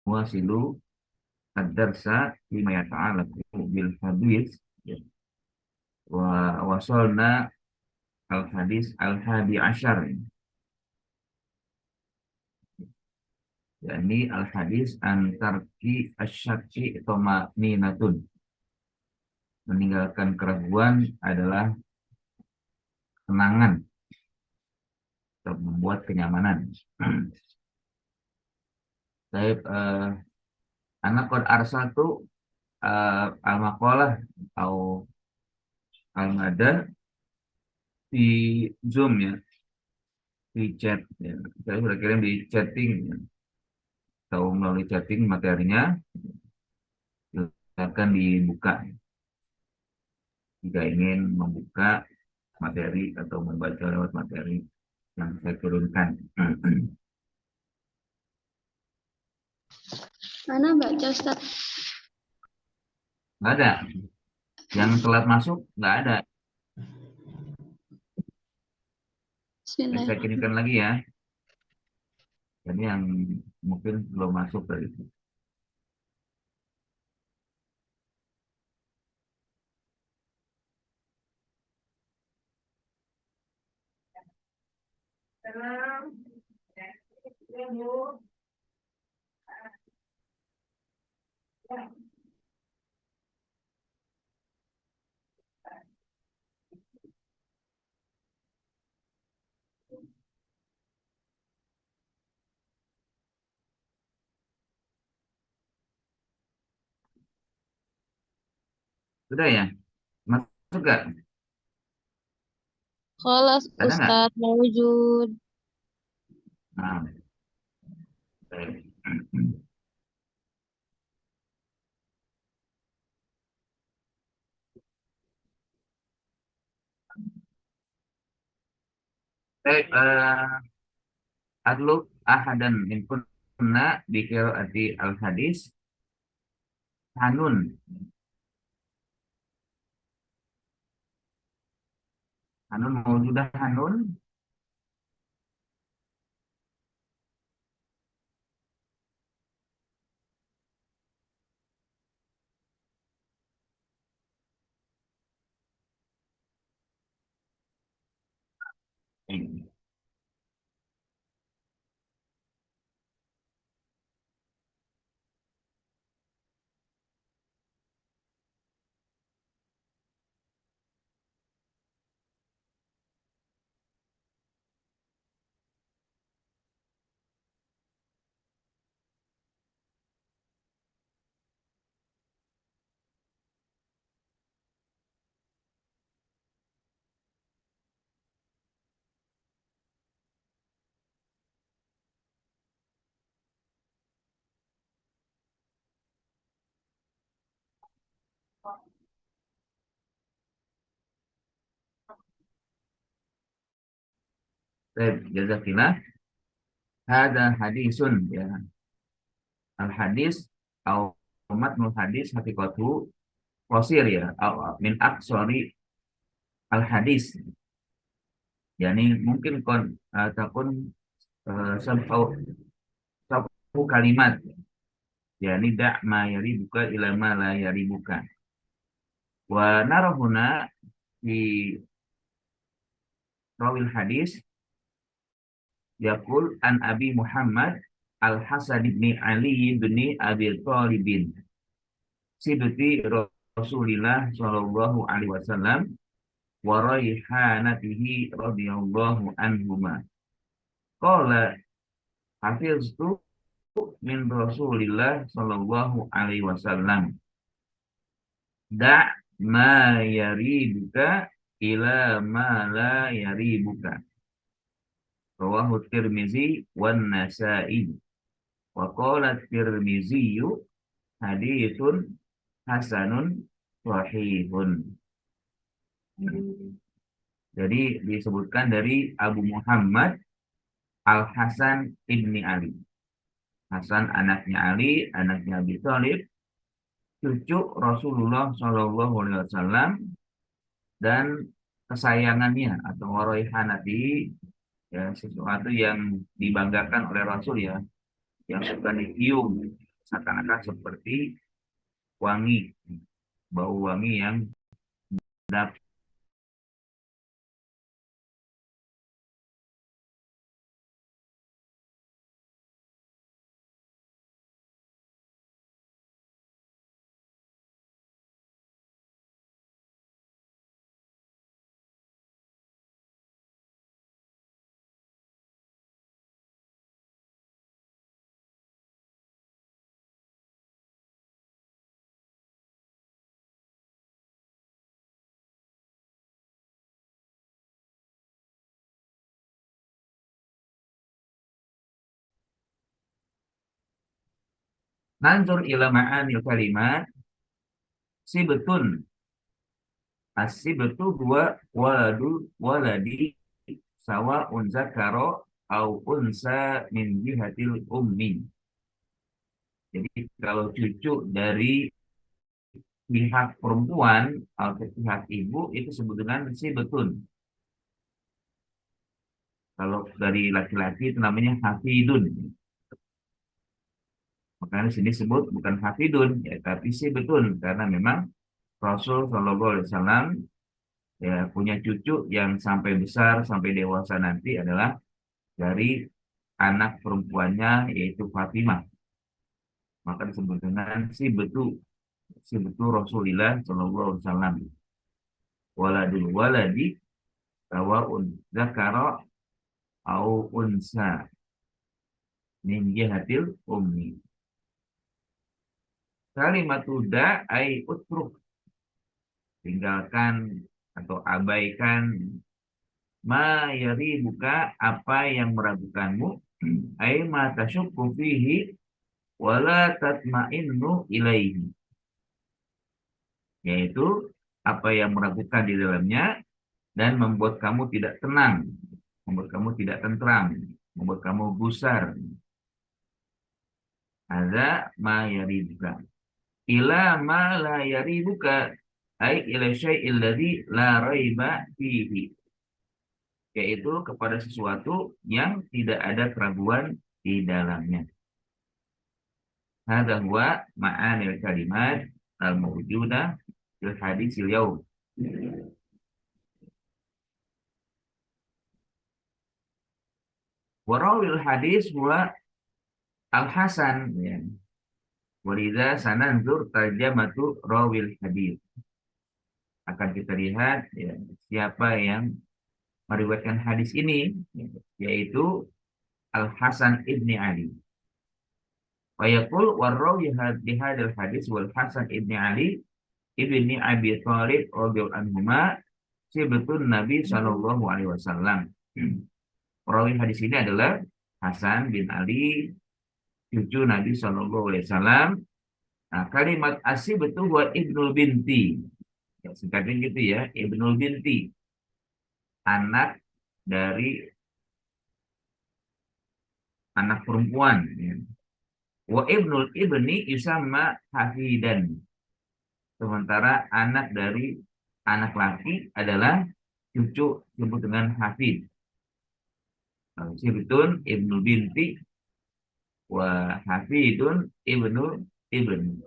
wasilu ad-darsa bima yata'allaqu bil hadis, ya. Wa wasolna al hadis al hadi asyar, yakni al hadis antarki asyaki toma ninatun, meninggalkan keraguan adalah kenangan atau membuat kenyamanan. Baik, anak kod arsal tuh al-maqalah atau al-mada di Zoom, ya, di chat, ya. Saya sudah kirim di chatting, ya. Atau melalui chatting materinya, silakan dibuka jika ingin membuka materi atau membaca lewat materi yang saya turunkan. Mana baca Ustaz? Nggak ada. Yang telat masuk nggak ada. Saya kirimkan lagi, ya. Jadi yang mungkin belum masuk dari itu. Sudah, ya? Masuk nggak? Khalas Ada nggak? Ustaz mawujud. Nah, baik. Baik, adluk ahadan min kunna bi qiraati al-hadis Hanun. Hanun mau sudah Hanun? Ini. Baik, jazakillah. Ada hadisun, ya. Al-hadis atau matnul hadis hakikatu qasir, ya. Min aqsari al-hadis. Yani mungkin takun sab'u sab'u kalimat. Yani da' ma yaribuka ila ma la yaribuka. Wa narahuna di rawil hadis yaqul an Abi Muhammad Al-Hasan bin Ali bin Abi Thalib sibti Rasulillah sallallahu alaihi wasallam wa raihanatihi radhiyallahu anhuma. Qala hafiztu min Rasulillah sallallahu alaihi wasallam da' ma yaribuka ila ma la yaribuka. Rawahu Tirmizi wan Nasa'i. Wa qala Tirmizi haditsun hasanun sahihun. Jadi disebutkan dari Abu Muhammad Al-Hasan ibni Ali. Hasan anaknya Ali, anaknya Abi Thalib, cucu Rasulullah Shallallahu Alaihi Wasallam, dan kesayangannya atau waraihanati, ya, sesuatu yang dibanggakan oleh Rasul, ya, yang suka dicium seakan-akan seperti wangi, bau wangi yang sedap. Nanzur ila ma'anil kalimat sibtun. As-sibtu huwa waladul waladi sawa'un zakaro au unsa min jihatil ummi. Jadi kalau cucu dari pihak perempuan atau pihak ibu itu disebut dengan sibtun. Kalau dari laki-laki itu namanya hafidun. Makanya di sini disebut bukan hafidun, ya, tapi sibtun karena memang Rasul Shallallahu Alaihi Wasallam ya punya cucu yang sampai besar sampai dewasa nanti adalah dari anak perempuannya yaitu Fatimah. Maka disebut dengan si betul Rasulullah Shallallahu Alaihi Wasallam. Waladul waladi sawaun zakara au unsa min jihatil ummi. Kalimatuda ai utruk, tinggalkan atau abaikan ma yari buka apa yang meragukanmu, ai ma tasyukku fihi wala tatma'innu ilaihi, yaitu apa yang meragukan di dalamnya dan membuat kamu tidak tenang, membuat kamu tidak tentram, membuat kamu gusar. Ada ma yaribuka ila ma la yaribuka ai ila syai'il ladzi la raiba fihi, yaitu kepada sesuatu yang tidak ada keraguan di dalamnya. Hadza huwa ma'anil kalimat al-mawjudah fil hadisil yaum. Warawil hadis huwa al-hasan, ya. Walidha sananzur tarjamatu rawil hadis. Akan kita lihat ya, siapa yang meriwayatkan hadis ini, ya, yaitu Al-Hasan ibni Ali. Wa yaqul warrawi hadal hadis wal Hasan ibni Ali ibni Abi Thalib radhiyallahu anhuma sibtun Nabi sallallahu alaihi wasallam. Perawi hadis ini adalah Hasan bin Ali, cucu Nabi sallallahu alaihi wasallam. Nah, kalimat asy betul buat Ibnul binti. Ya, singkatnya gitu ya, Ibnul binti. Anak dari anak perempuan. Ya. Wa Ibnul ibni yusamma hafidan. Sementara anak dari anak laki adalah cucu disebut dengan hafid. Sibtun Ibnu binti wa hafidun ibnu ibnu.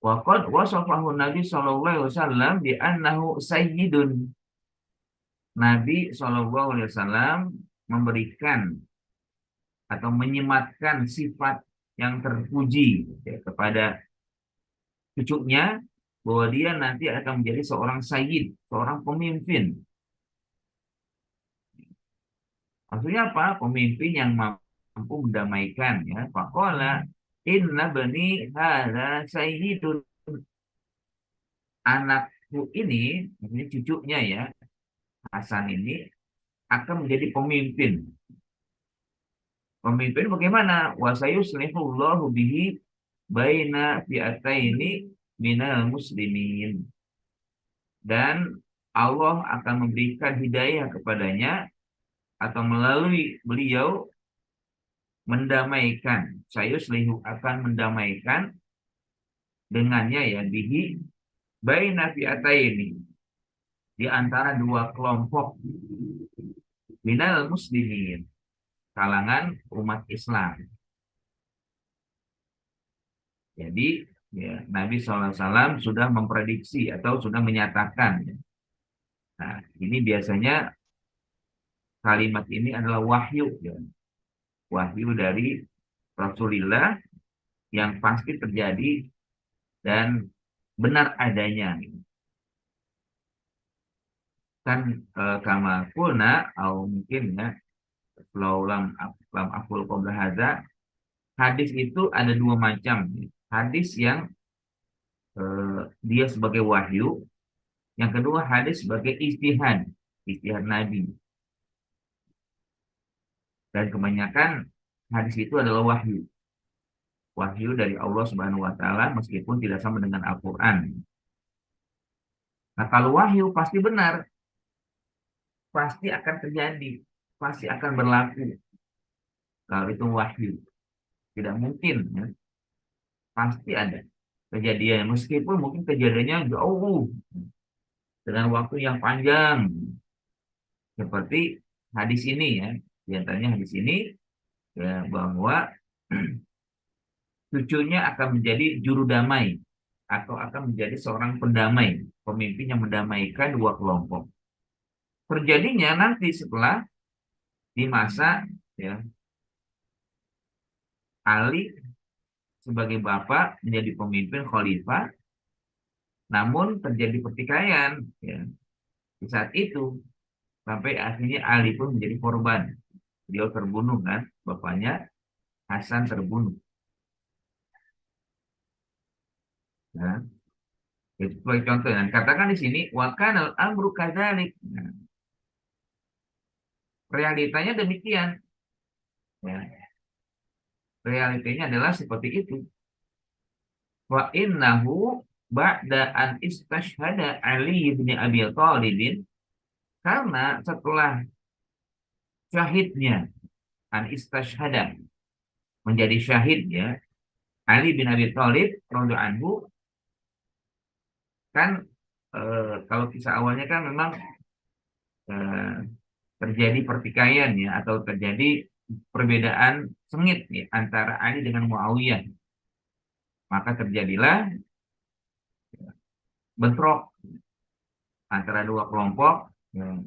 Wa qad wasafahu Nabi sallallahu alaihi wasallam bi annahu sayyidun. Nabi sallallahu alaihi wasallam memberikan atau menyematkan sifat yang terpuji ya, kepada cucunya bahwa dia nanti akan menjadi seorang sayyid, seorang pemimpin. Maksudnya apa? Pemimpin yang mampu mendamaikan ya. Faqala inna bani hadza sayyidun. Anakku ini, maksudnya cucunya ya, Hasan ini akan menjadi pemimpin. Pemimpin bagaimana? Wa sayuslihullahu bihi baina fi'ataini minal muslimin. Dan Allah akan memberikan hidayah kepadanya atau melalui beliau mendamaikan. Sayuslihu akan mendamaikan dengannya ya bihi baina fi'ataini, di antara dua kelompok minal muslimin, kalangan umat Islam. Jadi ya, Nabi SAW sudah memprediksi atau sudah menyatakan. Nah, ini biasanya kalimat ini adalah wahyu, ya. Wahyu dari Rasulullah yang pasti terjadi dan benar adanya. Kan kama kulna atau mungkin ya laulam lam akul qabla hadza, hadis itu ada dua macam. Hadis yang dia sebagai wahyu, yang kedua hadis sebagai istihad Nabi. Dan kebanyakan hadis itu adalah wahyu. Wahyu dari Allah Subhanahu wa taala meskipun tidak sama dengan Al-Qur'an. Nah, kalau wahyu pasti benar, pasti akan terjadi, pasti akan berlaku. Kalau itu wahyu, tidak mungkin ya. Pasti ada kejadian meskipun mungkin kejadiannya jauh dengan waktu yang panjang. Seperti hadis ini ya. Di antaranya hadis ini ya, bahwa cucunya akan menjadi juru damai atau akan menjadi seorang pendamai, pemimpin yang mendamaikan dua kelompok. Terjadinya nanti setelah di masa ya Ali sebagai bapak menjadi pemimpin khalifah, namun terjadi pertikaian ya. Di saat itu sampai akhirnya Ali pun menjadi korban. Dia terbunuh kan, bapaknya Hasan terbunuh. Nah, itu sebagai contoh. Dan katakan di sini wakanal amru kadzalik. Nah, realitanya demikian. Ya, realitanya adalah seperti itu. Wa innahu ba'da an istashhada Ali bin Abi Thalib, karena setelah syahidnya an istashhada menjadi syahid ya Ali bin Abi Thalib radhiyallahu anhu, kan kalau kisah awalnya kan memang eh, terjadi pertikaian ya atau terjadi perbedaan sengit ya, antara Ali dengan Muawiyah. Maka terjadilah bentrok antara dua kelompok ya,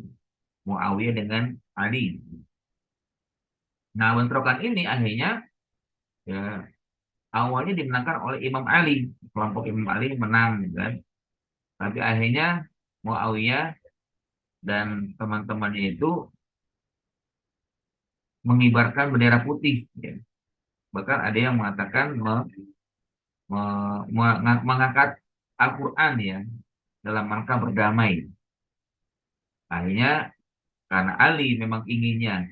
Muawiyah dengan Ali. Nah, bentrokan ini akhirnya ya awalnya dimenangkan oleh Imam Ali, kelompok Imam Ali menang gitu kan. Tapi akhirnya Muawiyah dan teman-temannya itu mengibarkan bendera putih ya. Bahkan ada yang mengatakan mengangkat Al-Quran ya dalam rangka berdamai. Akhirnya karena Ali memang inginnya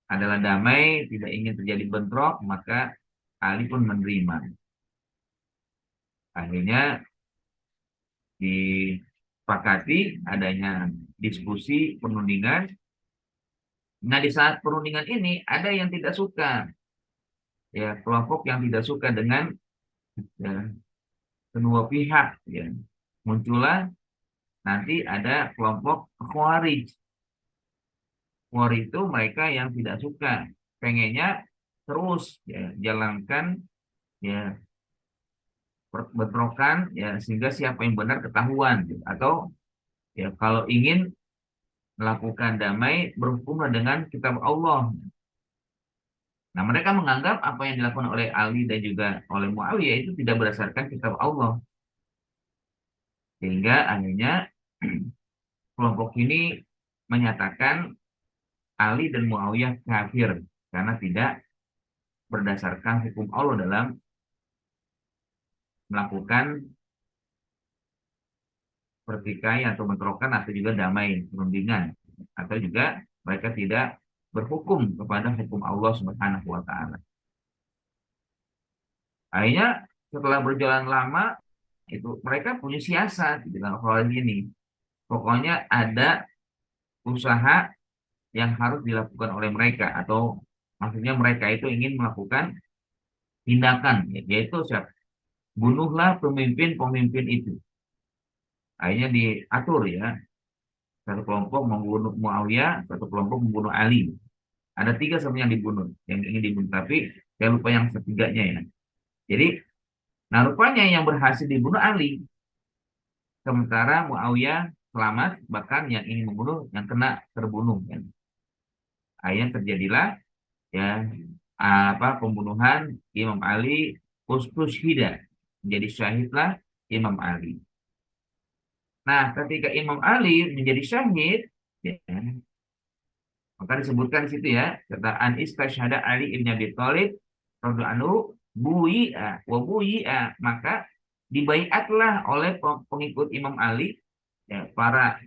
adalah damai, tidak ingin terjadi bentrok, maka Ali pun menerima. Akhirnya disepakati adanya diskusi perundingan. Nah, di saat perundingan ini ada yang tidak suka, ya kelompok yang tidak suka dengan ya, kedua pihak, ya muncullah nanti ada kelompok Khawarij. Khawarij itu mereka yang tidak suka, pengennya terus ya jalankan ya bentrokan ya sehingga siapa yang benar ketahuan gitu. Atau ya kalau ingin melakukan damai berhukumlah dengan kitab Allah. Nah, mereka menganggap apa yang dilakukan oleh Ali dan juga oleh Muawiyah itu tidak berdasarkan kitab Allah. Sehingga akhirnya kelompok ini menyatakan Ali dan Muawiyah kafir karena tidak berdasarkan hukum Allah dalam melakukan pertikaian atau bentrokan atau juga damai perundingan, atau juga mereka tidak berhukum kepada hukum Allah Subhanahu wa taala. Akhirnya setelah berjalan lama itu mereka punya siasat di dalam hal ini. Pokoknya ada usaha yang harus dilakukan oleh mereka, atau maksudnya mereka itu ingin melakukan tindakan yaitu bunuhlah pemimpin-pemimpin itu. Akhirnya diatur ya, satu kelompok membunuh Muawiyah, satu kelompok membunuh Ali. Ada tiga sebenarnya yang dibunuh, yang ingin dibunuh, tapi saya lupa yang ketiganya ya. Jadi Nah, rupanya yang berhasil dibunuh Ali, sementara Muawiyah selamat, bahkan yang ingin membunuh yang kena terbunuh kan. Akhirnya terjadilah ya pembunuhan Imam Ali, ustushhida, menjadi syahidlah Imam Ali. Nah, ketika Imam Ali menjadi syahid, ya, maka disebutkan di situ ya, kata an istashhada Ali ibn Abi Thalib radhiyallahu anhu bui'a wa bui'a, maka dibaiatlah oleh pengikut Imam Ali, ya, para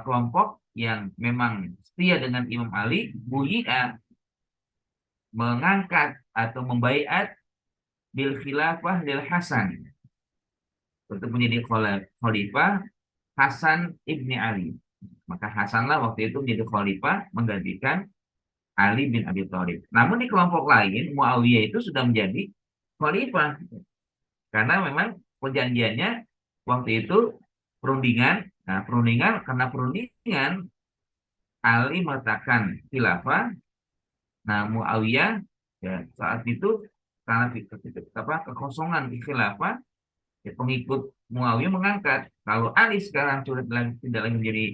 kelompok yang memang setia dengan Imam Ali, bui'a, mengangkat atau membaiat bil khilafah lil Hasan, untuk menjadi khalifah Hasan ibni Ali. Maka Hasanlah waktu itu menjadi khalifah menggantikan Ali bin Abi Thalib. Namun di kelompok lain Muawiyah itu sudah menjadi khalifah karena memang perjanjiannya waktu itu perundingan. Nah, karena perundingan Ali meletakkan khilafah. Nah, Muawiyah ya saat itu karena kekosongan di khilafah, ya, pengikut Muawiyah mengangkat, kalau Ali sekarang sudah tidak lagi menjadi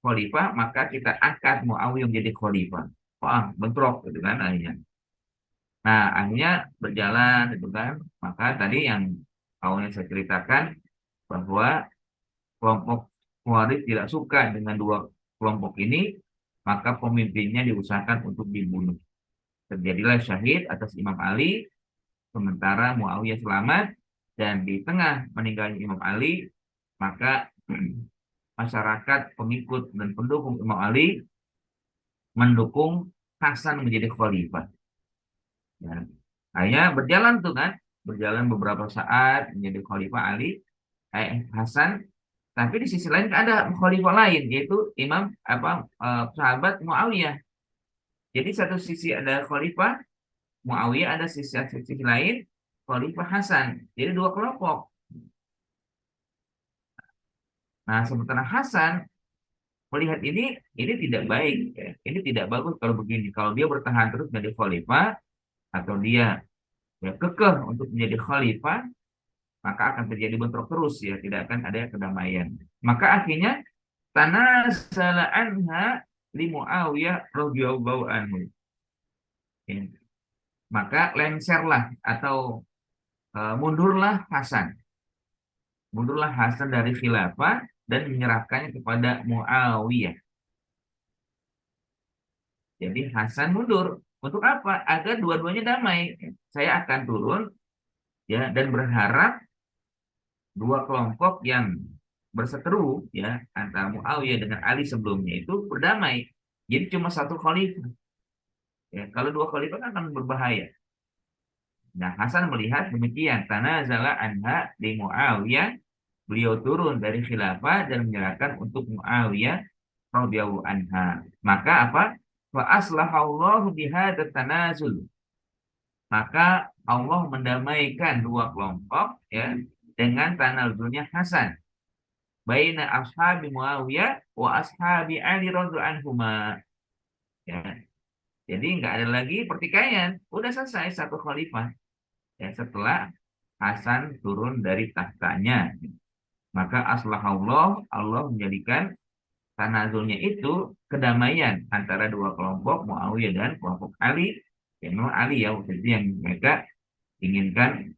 khalifah, maka kita angkat Muawiyah menjadi khalifah. Wah, bentrok gitu kan akhirnya. Nah, akhirnya berjalan itu kan. Maka tadi yang awalnya saya ceritakan bahwa kelompok Khawarij tidak suka dengan dua kelompok ini, maka pemimpinnya diusahakan untuk dibunuh. Terjadilah syahid atas Imam Ali, sementara Muawiyah selamat, dan di tengah meninggalnya Imam Ali, maka masyarakat pengikut dan pendukung Imam Ali mendukung Hasan menjadi khalifah. Ya. Akhirnya berjalan tuh kan, berjalan beberapa saat menjadi khalifah Ali, Hasan. Tapi di sisi lain ada khalifah lain, yaitu sahabat Muawiyah. Jadi satu sisi ada khalifah Muawiyah, ada sisi lain khalifah Hasan. Jadi dua kelompok. Nah, sementara Hasan melihat ini tidak baik, ya. Ini tidak bagus kalau begini. Kalau dia bertahan terus menjadi khalifah atau dia ya kekeh untuk menjadi khalifah, maka akan terjadi bentrok terus, ya, tidak akan ada kedamaian. Maka akhirnya tanazala anha li Muawiyah radhiyallahu anhu. Ya. Maka lengserlah atau mundurlah Hasan. Mundurlah Hasan dari khilafah dan menyerahkannya kepada Muawiyah. Jadi Hasan mundur. Untuk apa? Agar dua-duanya damai. Saya akan turun ya dan berharap dua kelompok yang berseteru ya antara Muawiyah dengan Ali sebelumnya itu berdamai. Jadi cuma satu khalifah. Ya, kalau dua khalifah kan akan berbahaya. Nah, Hasan melihat demikian. Tanazala anha di Muawiyah. Beliau turun dari khilafah dan menyerahkan untuk Muawiyah radhiyallahu anha. Maka apa? Wa aslahallahu bihadza tanazul. Maka Allah mendamaikan dua kelompok ya dengan tanazulnya Hasan. Baina ashabi Muawiyah wa ashabi Ali radhiyallahu anhuma. Ya. Jadi nggak ada lagi pertikaian. Udah selesai satu khalifah. Ya, setelah Hasan turun dari tahtanya. Maka aslahallah, Allah menjadikan tanazulnya itu kedamaian antara dua kelompok Muawiyah dan kelompok Ali. Ya, memang Ali ya waktu itu yang mereka inginkan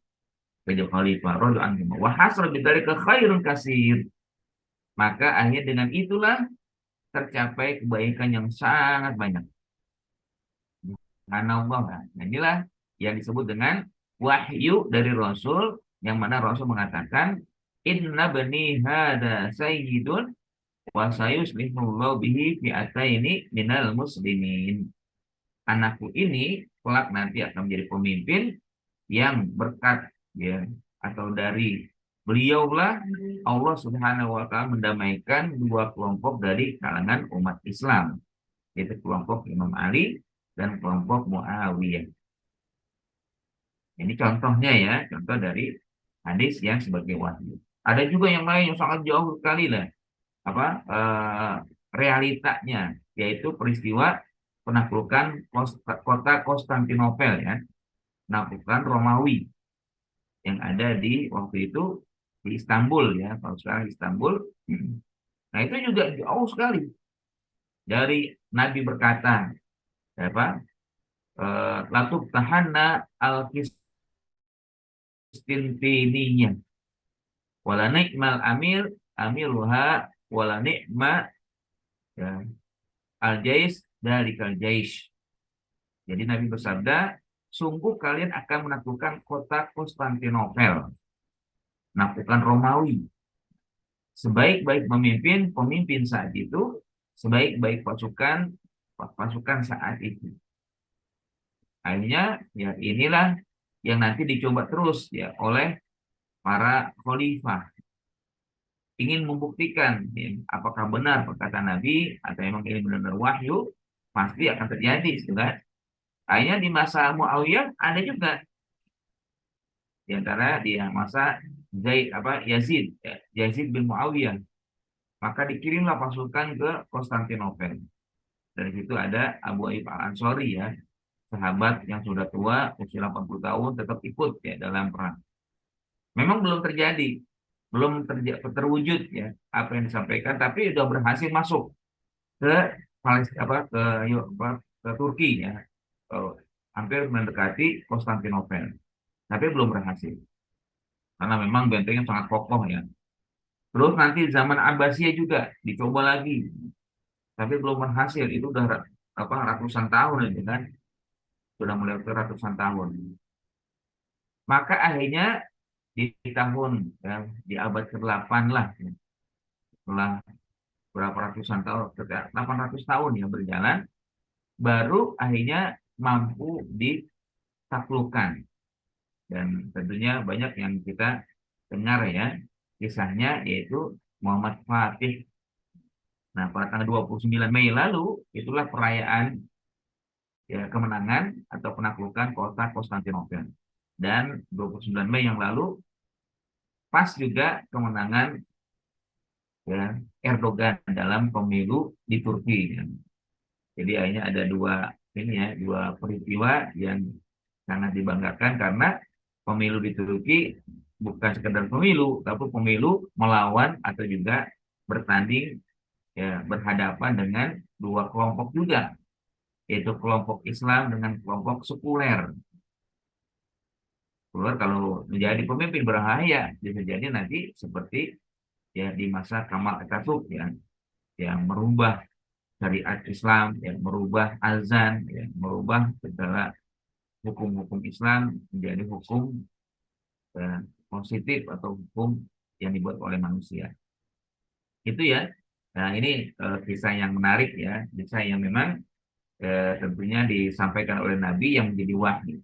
menjadi khalifah radhiyallahu anhu. Wa hasra bidzalika khairun katsir. Maka akhirnya dengan itulah tercapai kebaikan yang sangat banyak. Subhanallah. Nah, inilah yang disebut dengan wahyu dari Rasul, yang mana Rasul mengatakan inna bani hada sayyidun wa sayuslihullahu bihi fi'ataini minal muslimin. Anakku ini kelak nanti akan menjadi pemimpin yang berkat ya atau dari beliaulah Allah Subhanahu wa taala mendamaikan dua kelompok dari kalangan umat Islam, yaitu kelompok Imam Ali dan kelompok Muawiyah. Ini contohnya ya, contoh dari hadis yang sebagai wahyu. Ada juga yang lain yang sangat jauh sekali lah realitanya, yaitu peristiwa penaklukan kota Konstantinopel ya. menaklukkan Romawi yang ada di waktu itu di Istanbul ya, kalau sekarang Istanbul. Nah itu juga jauh sekali dari Nabi berkata, apa? Latub tahanna al Qistintininya wala ni'mal amir amiruha wala ni'ma ya, al jais dari kal jais. Jadi Nabi bersabda, sungguh kalian akan menaklukkan kota Konstantinopel, menaklukkan Romawi. Sebaik-baik pemimpin saat itu, sebaik-baik pasukan saat itu. Akhirnya ya inilah yang nanti dicoba terus ya oleh para khalifah, ingin membuktikan ya, apakah benar perkataan Nabi atau memang ini benar-benar wahyu, pasti akan terjadi, sudah. Akhirnya di masa Muawiyah ada juga di antara dia masa Yazid ya, Yazid bin Muawiyah, maka dikirimlah pasukan ke Konstantinopel. Dari situ ada Abu Ayyub Al-Ansori ya, sahabat yang sudah tua usia 80 tahun tetap ikut ya dalam perang. Memang belum terjadi, terwujud ya apa yang disampaikan, tapi sudah berhasil masuk ke Palestina, ke Turki ya, hampir mendekati Konstantinopel, tapi belum berhasil karena memang bentengnya sangat kokoh ya. Terus nanti zaman Abbasiyah juga dicoba lagi, tapi belum berhasil. Itu udah ratusan tahun itu kan, sudah mulai ke ratusan tahun. Maka akhirnya di tahun ya, di abad ke-8 lah ya, setelah berapa ratusan tahun, 800 tahun ya berjalan, baru akhirnya mampu ditaklukkan. Dan tentunya banyak yang kita dengar ya kisahnya, yaitu Muhammad Fatih. Nah, pada tanggal 29 Mei lalu itulah perayaan ya kemenangan atau penaklukan kota Konstantinopel. Dan 29 Mei yang lalu pas juga kemenangan ya Erdogan dalam pemilu di Turki. Jadi akhirnya ada dua peristiwa yang sangat dibanggakan, karena pemilu di Turki bukan sekedar pemilu, tapi pemilu melawan atau juga bertanding ya berhadapan dengan dua kelompok juga, yaitu kelompok Islam dengan kelompok sekuler. Sekuler kalau menjadi pemimpin berbahaya, bisa jadi nanti seperti ya di masa Kamal Atatürk ya, yang merubah syariat Islam, yang merubah azan, yang merubah segala hukum-hukum Islam menjadi hukum positif atau hukum yang dibuat oleh manusia. Itu ya. Nah ini kisah yang menarik ya, kisah yang memang tentunya disampaikan oleh Nabi yang menjadi wahyu.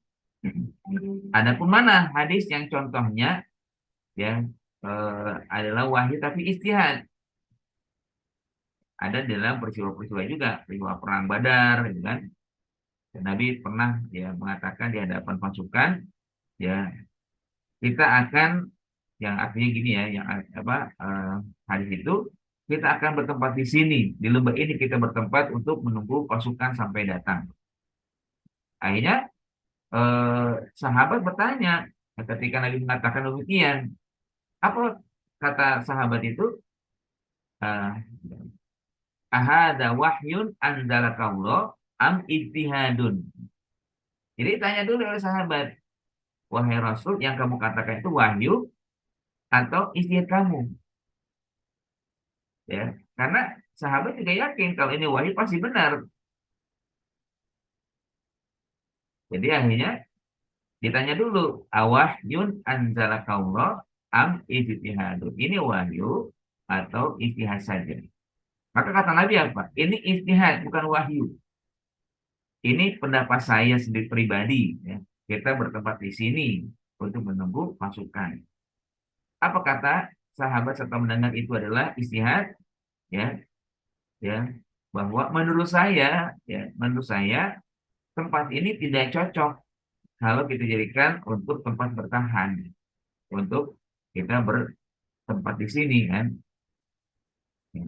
Adapun mana hadis yang contohnya ya adalah wahyu tapi istihad. Ada dalam peristiwa-peristiwa juga, peristiwa perang Badar, gitu kan. Dan Nabi pernah ya mengatakan di hadapan pasukan ya, kita akan, yang artinya gini ya, yang hadis itu, kita akan bertempat di sini, di lembah ini kita bertempat untuk menunggu pasukan sampai datang. Akhirnya sahabat bertanya ketika Nabi mengatakan demikian, apa kata sahabat itu? Ahada wahyun anzalakallah am ijtihadun. Jadi tanya dulu oleh sahabat, wahai Rasul, yang kamu katakan itu wahyu atau ijtihad kamu? Ya, karena sahabat juga yakin kalau ini wahyu pasti benar. Jadi akhirnya ditanya dulu, awahyun anzalakallah am ijtihadun. Ini wahyu atau ijtihad saja? Maka kata Nabi apa? Ini ijtihad, bukan wahyu. Ini pendapat saya sendiri pribadi. Ya. Kita bertempat di sini untuk menunggu pasukan. Apa kata sahabat setelah mendengar itu adalah ijtihad? Ya, ya, bahwa menurut saya tempat ini tidak cocok kalau kita jadikan untuk tempat bertahan, untuk kita bertempat di sini kan. Ya.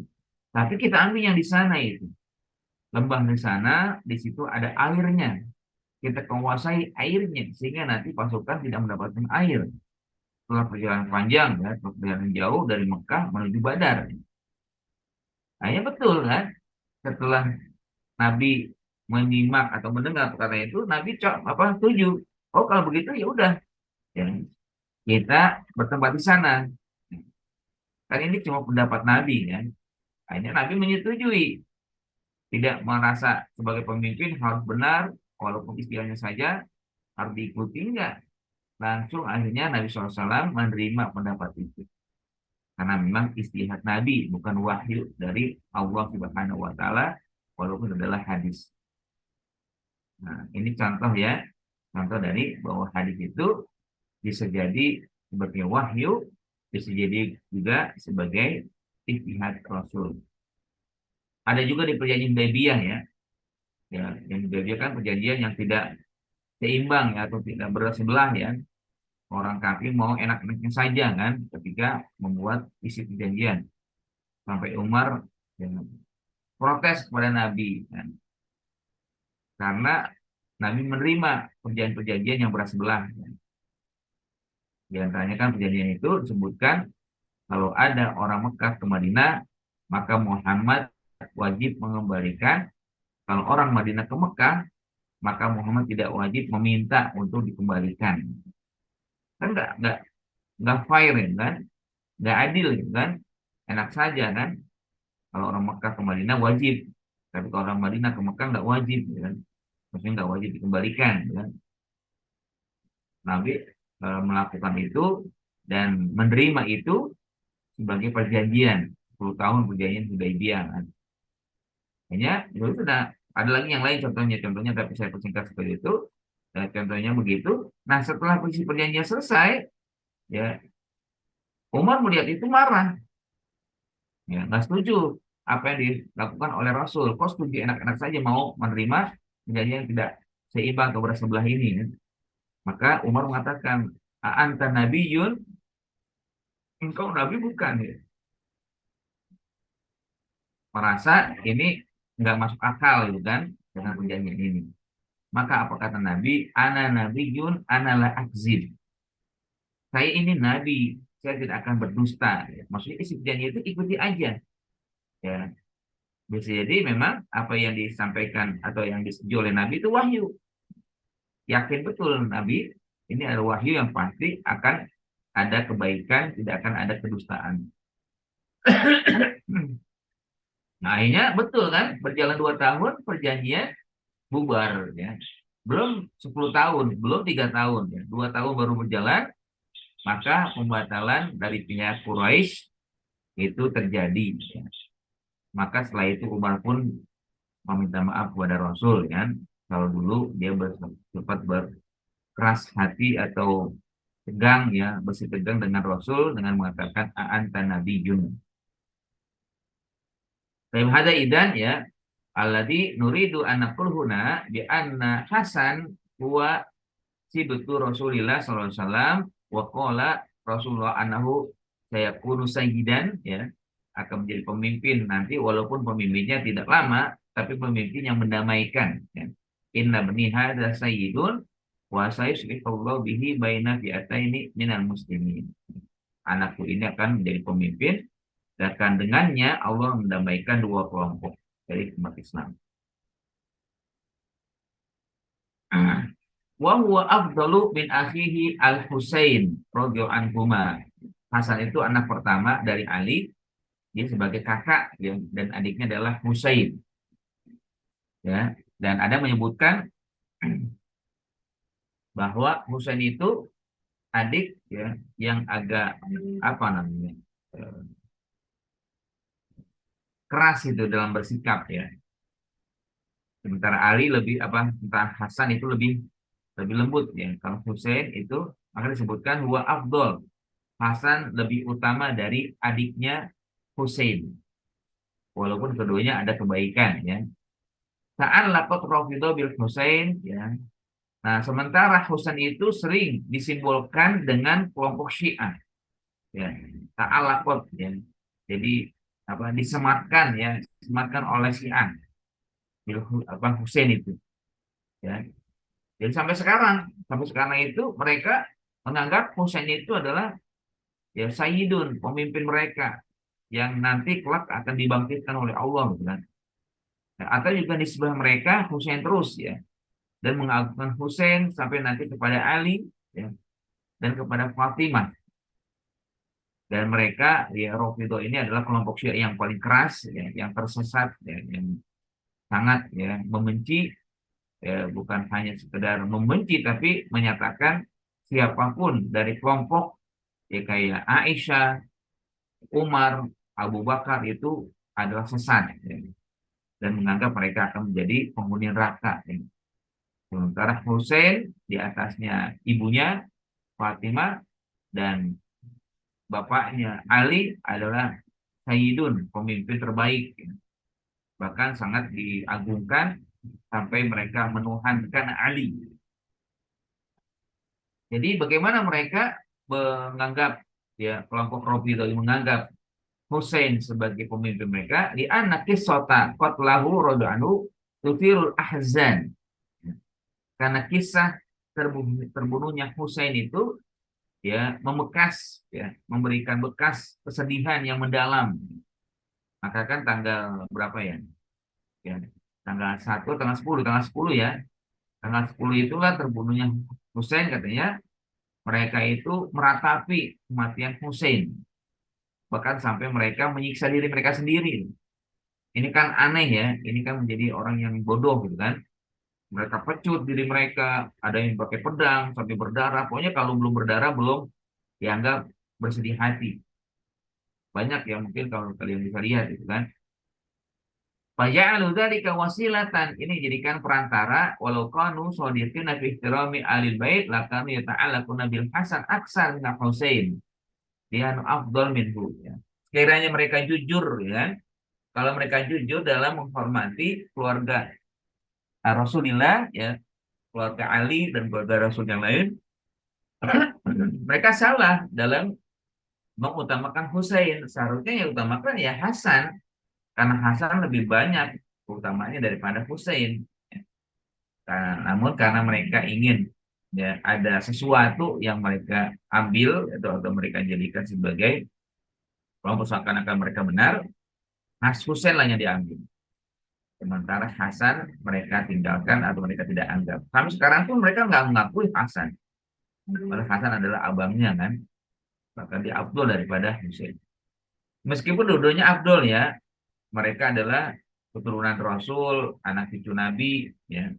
Tapi kita ambil yang di sana itu. Lembah di sana, di situ ada airnya. kita menguasai airnya sehingga nanti pasukan tidak mendapatkan air setelah perjalanan panjang ya, setelah perjalanan jauh dari Mekah menuju Badar. Hanya betul kan, setelah Nabi menyimak atau mendengar perkara itu, Nabi setuju. Oh kalau begitu ya udah, ya, kita bertempat di sana. Kan ini cuma pendapat Nabi kan. Hanya Nabi menyetujui, tidak merasa sebagai pemimpin harus benar, walaupun istilahnya saja harus diikuti enggak. Langsung akhirnya Nabi SAW menerima pendapat itu. Karena memang istihad Nabi, bukan wahyu dari Allah Subhanahu wa Ta'ala, walaupun adalah hadis. Nah, ini contoh ya, contoh dari bahwa hadis itu bisa jadi sebagai wahyu, bisa jadi juga sebagai ijtihad Rasul. Ada juga di perjanjian Hudaybiyah ya, ya yang Hudaybiyah kan perjanjian yang tidak seimbang ya, atau tidak bersebelah ya. Orang kafir mau enak-enaknya saja kan, ketika membuat isi perjanjian. Sampai Umar ya, protes kepada Nabi kan, karena Nabi menerima perjanjian-perjanjian yang bersebelah. Di antaranya kan perjanjian itu disebutkan kalau ada orang Mekah ke Madinah, maka Muhammad wajib mengembalikan. Kalau orang Madinah ke Mekah, maka Muhammad tidak wajib meminta untuk dikembalikan. Kan nggak fair ya, kan? Nggak adil ya, kan? Enak saja kan? Kalau orang Mekah ke Madinah wajib, tapi kalau orang Madinah ke Mekah nggak wajib, ya kan? Maksudnya nggak wajib dikembalikan, ya kan? Nabi melakukan itu dan menerima itu sebagai perjanjian 10 tahun perjanjian Hudaybiyah kan. Hanya itu sudah ada lagi yang lain contohnya tapi saya persingkat seperti itu. Contohnya begitu. Nah setelah perjanjian selesai, ya Umar melihat itu marah, ya nggak setuju apa yang dilakukan oleh Rasul. Kok setuju enak-enak saja mau menerima perjanjian yang tidak seimbang atau bersebelah ini kan? Maka Umar mengatakan, anta nabiyun, engkau nabi bukan ya. Merasa ini nggak masuk akal gitu kan dengan perjanjian ini. Maka apa kata Nabi? Ana nabiyun, ana la akzib. Saya ini nabi, saya tidak akan berdusta. Ya. Maksudnya isi perjanjian itu ikuti aja. Ya, bisa jadi memang apa yang disampaikan atau yang disetujui oleh Nabi itu wahyu. Yakin betul Nabi ini adalah wahyu yang pasti akan ada kebaikan, tidak akan ada kedustaan. Nah, akhirnya betul kan, berjalan 2 tahun perjanjian bubar ya. Belum 10 tahun, belum 3 tahun ya. 2 tahun baru berjalan, maka pembatalan dari pihak Quraisy itu terjadi ya. Maka setelah itu Umar pun meminta maaf kepada Rasul kan. Kalau dulu dia sempat berkeras hati atau tegang ya, bersitegang dengan Rasul dengan mengatakan a'anta nabiyyun. Tayyib hada idan ya, alladhi nuridu an naqul huna bi anna Hasan huwa sibtu Rasulillah sallallahu alaihi wasallam wa qala Rasulullah annahu sayakunu sayyidan ya, akan menjadi pemimpin nanti walaupun pemimpinnya tidak lama tapi pemimpin yang mendamaikan ya. Inna bani hadza sayyidun wa sayuslihu bihi baina fi'ataini minal muslimin. Anakku ini akan menjadi pemimpin dan dengannya Allah mendamaikan 2 kelompok dari umat Islam. Wa huwa afdalu min akhihi Al-Husain radhiyallahu anhuma. Hasan itu anak pertama dari Ali, dia sebagai kakak ya, dan adiknya adalah Husain. Ya, dan ada menyebutkan bahwa Husain itu adik ya yang agak apa namanya? Keras itu dalam bersikap ya. Sementara Ali lebih apa? Sementara Hasan itu lebih lembut ya. Kalau Husain itu maka disebutkan huwa afdol. Hasan lebih utama dari adiknya Husain. Walaupun keduanya ada kebaikan ya. Saat lakot Rafidah bil Husain ya. Nah, sementara Husain itu sering disimbolkan dengan kelompok Syiah ya. Ta'alaqat ya. Jadi apa disematkan ya, disematkan oleh Syiah bil Husain itu ya. Jadi sampai sekarang itu mereka menganggap Husain itu adalah ya Sayyidun, pemimpin mereka yang nanti kelak akan dibangkitkan oleh Allah, gitu kan. Nah, atau juga di sebelah mereka Husain terus ya, dan mengagungkan Husain sampai nanti kepada Ali ya, dan kepada Fatimah. Dan mereka ya Rafidhah ini adalah kelompok Syiah yang paling keras ya, yang tersesat ya, yang sangat ya membenci ya, bukan hanya sekedar membenci tapi menyatakan siapapun dari kelompok ya kayak Aisyah, Umar, Abu Bakar itu adalah sesat ya, dan menganggap mereka akan menjadi penghuni neraka ya. Sementara Hussein di atasnya ibunya Fatimah dan bapaknya Ali adalah Sayyidun, pemimpin terbaik ya. Bahkan sangat diagungkan sampai mereka menuhankan Ali. Jadi bagaimana mereka menganggap ya kelompok Rafidhah menganggap Hussein sebagai pemimpin mereka di anak kisota qatlahu radhanu tuthirul ahzan. Karena kisah terbunuhnya Hussein itu ya membekas ya memberikan bekas kesedihan yang mendalam. Maka kan tanggal berapa ya? Ya, tanggal 10 ya. Tanggal 10 itulah terbunuhnya Hussein katanya mereka itu meratapi kematian Hussein. Bahkan sampai mereka menyiksa diri mereka sendiri. Ini kan aneh ya, ini kan menjadi orang yang bodoh gitu kan. Mereka pecut diri mereka, ada yang pakai pedang sampai berdarah. Pokoknya kalau belum berdarah belum dianggap bersedih hati. Banyak ya mungkin kalau kalian bisa lihat itu kan. Faja'alu dzalika wasilatan. Ini jadikan perantara walau kanu shadiqina fi ihtirami alil bait lakanu yata'allaquna bil Hasan aksar min Husain. Dia afdal minhu ya. Sekiranya mereka jujur ya. Kalau mereka jujur dalam menghormati keluarga Rasulullah ya, keluarga Ali dan keluarga Rasul yang lain, mereka salah dalam mengutamakan Husain. Seharusnya yang utamakan ya Hasan, karena Hasan lebih banyak utamanya daripada Husain. Namun karena mereka ingin ya ada sesuatu yang mereka ambil atau mereka jadikan sebagai kelompok seakan-akan mereka benar, Husain lah yang diambil. Sementara Hasan mereka tinggalkan atau mereka tidak anggap. Sampai sekarang pun mereka nggak mengakui Hasan. Padahal Hasan adalah abangnya kan. Bahkan dia Abdul daripada Husain. Meskipun dua-duanya Abdul ya. Mereka adalah keturunan Rasul, anak cucu Nabi. Ya.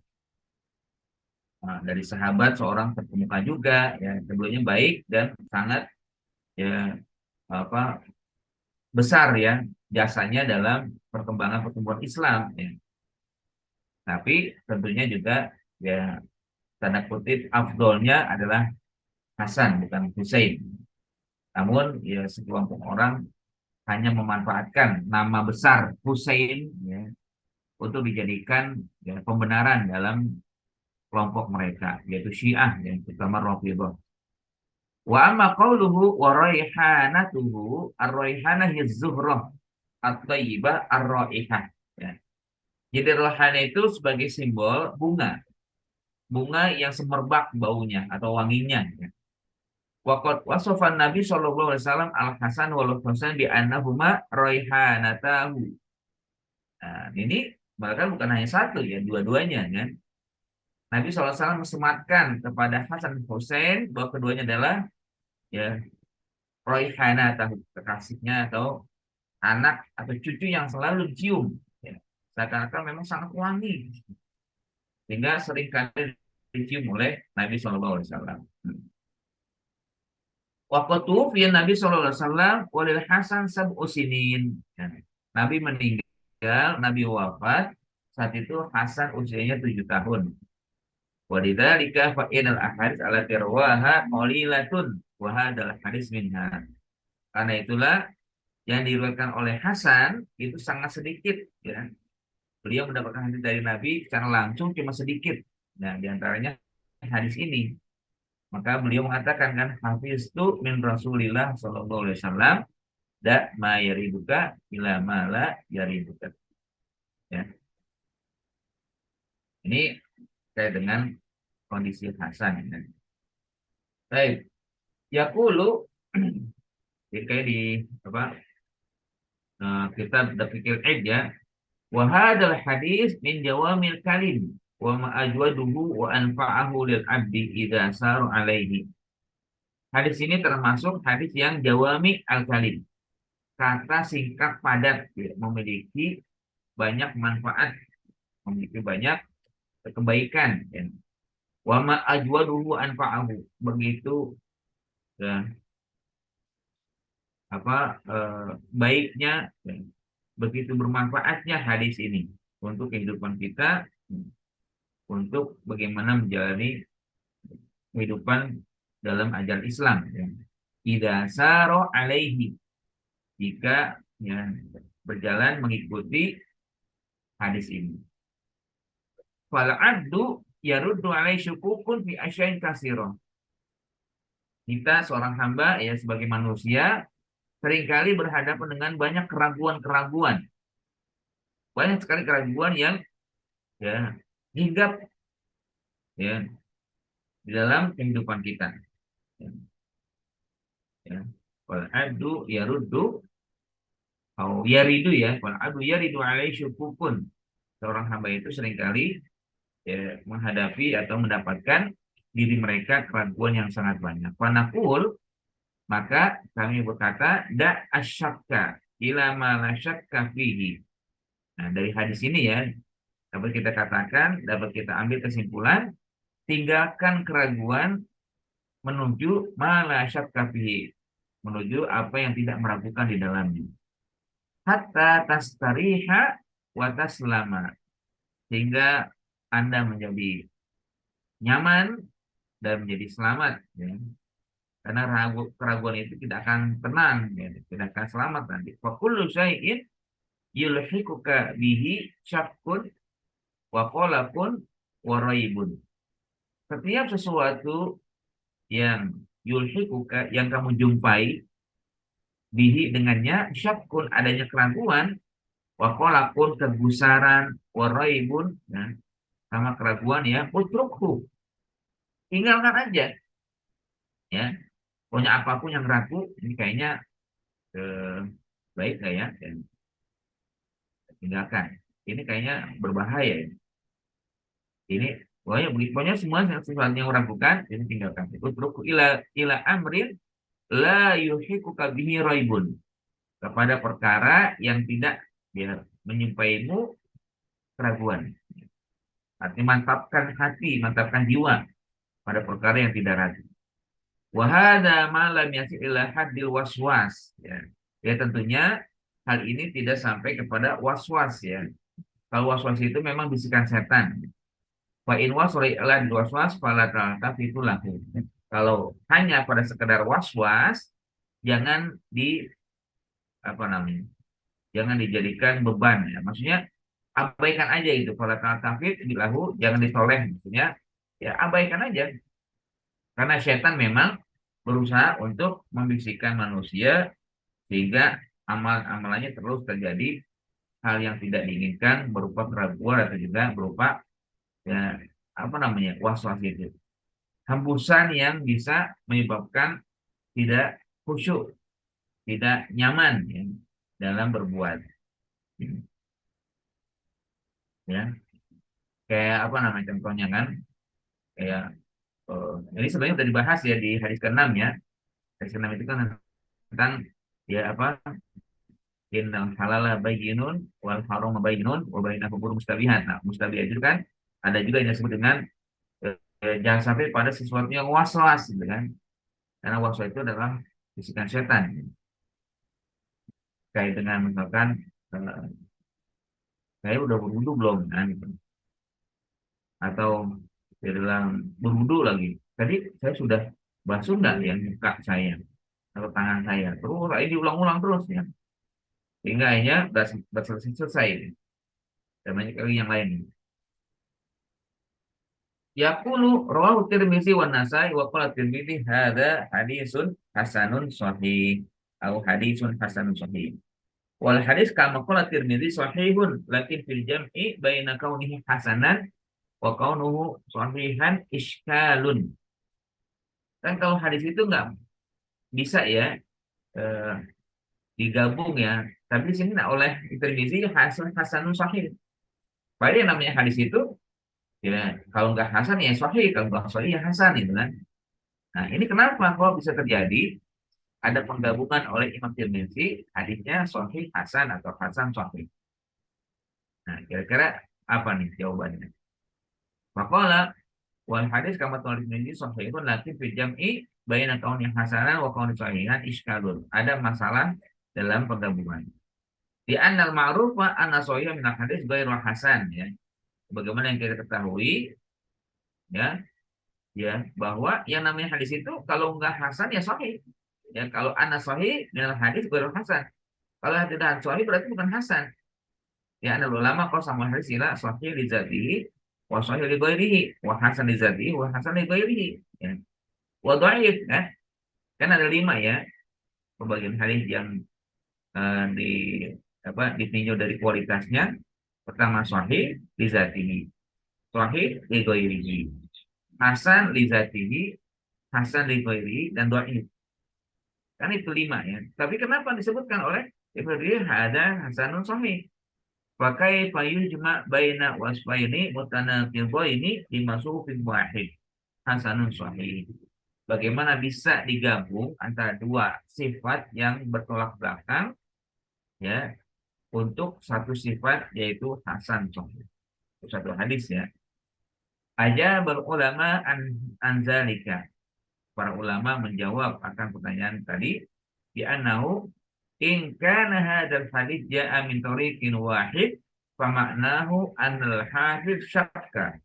Nah, dari sahabat seorang terkemuka juga. Ya. Keduanya baik dan sangat ya apa besar ya jasanya dalam perkembangan pertumbuhan Islam. Ya. Tapi tentunya juga ya tanda kutip afdolnya adalah Hasan bukan Hussein. Namun ya sekelompok orang hanya memanfaatkan nama besar Hussein ya, untuk dijadikan ya, pembenaran dalam kelompok mereka yaitu Syiah yang terutama Rafidhah. Wa amma qauluhu wa raihanatuhu ar-raihanah az-zuhrah at-thayyibah ar-raihah. Ya. Jadi raihanah itu sebagai simbol bunga, bunga yang semerbak baunya atau wanginya. Ya. Waqad wasafan Nabi sallallahu alaihi wasallam al-Hasan wal Husain bi annahuma raihanatahu. Nah, ini bahkan bukan hanya satu ya, dua-duanya kan. Nabi SAW mensematkan kepada Hasan dan Husain bahwa keduanya adalah ya raihanatahu, kekasihnya atau anak atau cucu yang selalu dicium. Ya. Seakan-akan memang sangat wangi. Sehingga seringkali dicium oleh Nabi SAW. Waktu tufiya Nabi SAW walil Hasan sab'u sinin. Ya. Nabi meninggal, Nabi wafat, saat itu Hasan usianya 7 tahun. Walidzalika fa inal ahadits allati rawaha qalilatun wa hadzal hadis minha. Karena itulah yang diriwayatkan oleh Hasan itu sangat sedikit ya. Beliau mendapatkan hadis dari Nabi secara langsung cuma sedikit. Nah, diantaranya hadis ini. Maka beliau mengatakan kan hafiztu min Rasulillah sallallahu alaihi wasallam da ma yaribuka ila ma la yaribuka. Ya. Ini terkait dengan kondisi hasan. Baik, yaqulu kayak di apa kita berpikir ya. Wa hadzal hadis min jawamil kalim wa ma ajwaduhu wa anfa'ahu lil abdi idza saru alaihi. Hadis ini termasuk hadis yang jawami al kalim. Kata singkat padat ya, memiliki banyak manfaat, memiliki banyak kebaikan ya. Wa ma ajwaduhu anfa'ahu. Begitu ya, baiknya ya, begitu bermanfaatnya hadis ini untuk kehidupan kita, untuk bagaimana menjalani kehidupan dalam ajaran Islam ya. Idza saro alaihi, jika ya, berjalan mengikuti hadis ini. Fal abdu yaruddu alaihi syukukun fi asyain katsirah. Kita seorang hamba ya sebagai manusia seringkali berhadapan dengan banyak keraguan-keraguan. Banyak sekali keraguan yang ya hinggap ya di dalam kehidupan kita. Ya. Ya. Wal abdu yaruddu atau yaridu ya, wal abdu yaridu alaihi syukukun. Seorang hamba itu seringkali ya, menghadapi atau mendapatkan diri mereka keraguan yang sangat banyak. Fanaqul, maka kami berkata da asyakka ila ma la syakka fihi. Nah, dari hadis ini ya dapat kita katakan, dapat kita ambil kesimpulan, tinggalkan keraguan menuju ma la syakka fihi, menuju apa yang tidak meragukan di dalamnya. Hatta tastariha wa taslama, sehingga Anda menjadi nyaman dan menjadi selamat ya. Karena keraguan itu tidak akan tenang ya, tidak akan selamat nanti. Fa kullu syai'in yulhiquka bihi syakkun wa qalaqun wa raibun. Setiap sesuatu yang yulhiquka, yang kamu jumpai bihi dengannya, syakkun adanya keraguan, wa qalaqun kegusaran, wa raibun ya, sama keraguan ya, utrukhu, tinggalkan aja ya. Pokoknya apapun yang ragu ini kayaknya baik nggak ya, dan tinggalkan. Ini kayaknya berbahaya ya. Ini pokoknya semua sesuatu yang meragukan ini tinggalkan. Utruku ila amrin la yuhikuka bihi raibun, kepada perkara yang tidak ya, menjumpaimu keraguan. Artinya mantapkan hati, mantapkan jiwa pada perkara yang tidak ragu. Wahada malam yasil ila hadil waswas ya. Ya tentunya hal ini tidak sampai kepada waswas ya. Kalau waswas itu memang bisikan setan. Wa in wasri ila waswas fala ta'tafitu lahu. Kalau hanya pada sekedar waswas, jangan apa namanya? Jangan dijadikan beban ya. Maksudnya abaikan aja itu. Fala ta'tafitu lahu, jangan ditoleh maksudnya. Ya abaikan aja. Karena setan memang berusaha untuk membisikkan manusia sehingga amal-amalannya terus terjadi hal yang tidak diinginkan berupa keraguan atau juga berupa ya apa namanya was-was itu. Hembusan yang bisa menyebabkan tidak khusyuk, tidak nyaman ya, dalam berbuat. Ya, kayak apa namanya contohnya kan? Kayak ini sebenarnya sudah dibahas ya di hadis ke-6 ya. Hadis ke-6 itu kan tentang ya apa? Innal halala bayyinun wal haram bayyinun wa bainahum umurun mustabihat. Nah, mustabihat itu kan ada juga yang disebut dengan jangan sampai pada sesuatu yang was-was gitu kan. Karena was-was itu adalah bisikan setan. Kayak dengan misalkan saya udah berwudu belum nah, gitu. Atau di dalam berwudu lagi. Tadi saya sudah basuh nggak ya muka saya atau tangan saya. Terus ini diulang-ulang terus ya. Sehingga akhirnya nggak selesai. Dan banyak lagi yang lain. Yaqulu rawahu Tirmizi wa Nasai wa qala Tirmizi hadza hadisun hasanun sahih atau hadisun hasanun sahih. Wal hadis kama qala Tirmizi sahihun lakin fil jam'i baina kaunihi hasanan wa kaunuhu sahihan iskalun. Kan kalau hadis itu nggak bisa ya eh, digabung ya. Tapi di sini nah, oleh Tirmizi hasanun sahih. Padahal yang namanya hadis itu ya kalau nggak hasan ya sahih, kalau nggak sahih ya hasan gitu kan. Nah ini kenapa kok bisa terjadi ada penggabungan oleh Imam Tirmizi hadisnya sahih hasan atau hasan sahih. Nah kira-kira apa nih jawabannya? Maqala wal hadis kama tulis Tirmizi sahihun lakin fi jam'i baina kauni hasanan wa kauni sahihan iskalun. Ada masalah dalam penggabungan. Di annal ma'rufa anna sahih min hadis ghairu hasan ya. Bagaimana yang kita ketahui ya ya bahwa yang namanya hadis itu kalau enggak hasan ya sahih. Ya kalau ana sahih minal hadis ghairu hasan. Kalau tidak sahih berarti bukan hasan. Ya anal ulama kau sama hadis ila sahih li dzatihi wa sahih li ghairihi wa hasan li dzatihi wa hasan li ghairihi. Ya. Wa dhaif ya. Kan ada 5 ya pembagian hadis yang di apa ditinjau dari kualitasnya. Pertama sahih li dzatihi, sahih li ghairihi, hasan li dzatihi, hasan li ghairihi dan dhaif. Kan itu 5 ya. Tapi kenapa disebutkan oleh Ibnu Rajab ada hasanun sahih? Pakai payun cuma baina wasfaini mutanaqidaini di masufin wahid. Hasanun sahih. Bagaimana bisa digabung antara dua sifat yang bertolak belakang ya untuk satu sifat yaitu hasan sahih. Satu hadis ya. Aja berulama anzalika. Para ulama menjawab akan pertanyaan tadi di annahu in kana hadzal hadits ja'a min tariqin wahid fa ma'nahu annal hafiz syakka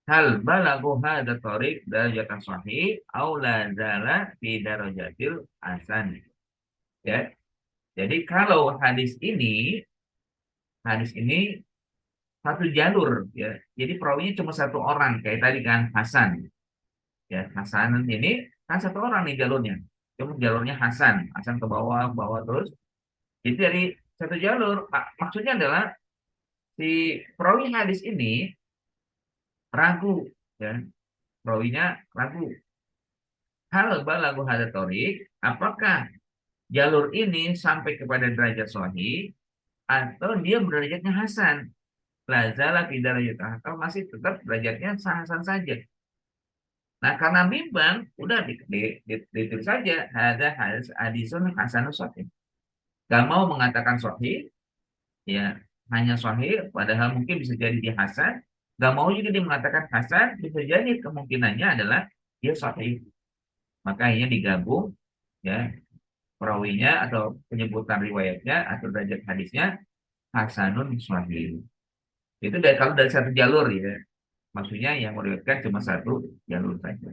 hal balagu hadza tariq darajatan sahih aw la zala fi darajatil hasan ya. Jadi kalau hadis ini satu jalur ya. Jadi perawinya cuma satu orang kayak tadi kan Hasan. Ya, Hasan ini kan satu orang nih jalurnya. Cuma jalurnya Hasan, Hasan ke bawah terus. Jadi dari satu jalur, maksudnya adalah si perawi hadis ini ragu, ya, perawinya ragu. Hal balagu hada torik, apakah jalur ini sampai kepada derajat sahih atau dia derajatnya Hasan? Lazala fi derajat atau masih tetap derajatnya Hasan saja. Nah, karena bimbang, udah ditulis saja ada hadisun hasanus sahih. Gak mau mengatakan sahih, ya hanya sahih, padahal mungkin bisa jadi dia hasan. Gak mau juga dia mengatakan hasan, bisa jadi kemungkinannya adalah dia sahih. Maka akhirnya digabung, ya perawinya atau penyebutan riwayatnya atau derajat hadisnya hasanun sahih. Itu kalau dari satu jalur ya, maksudnya yang meriwayatkan cuma satu jalur saja.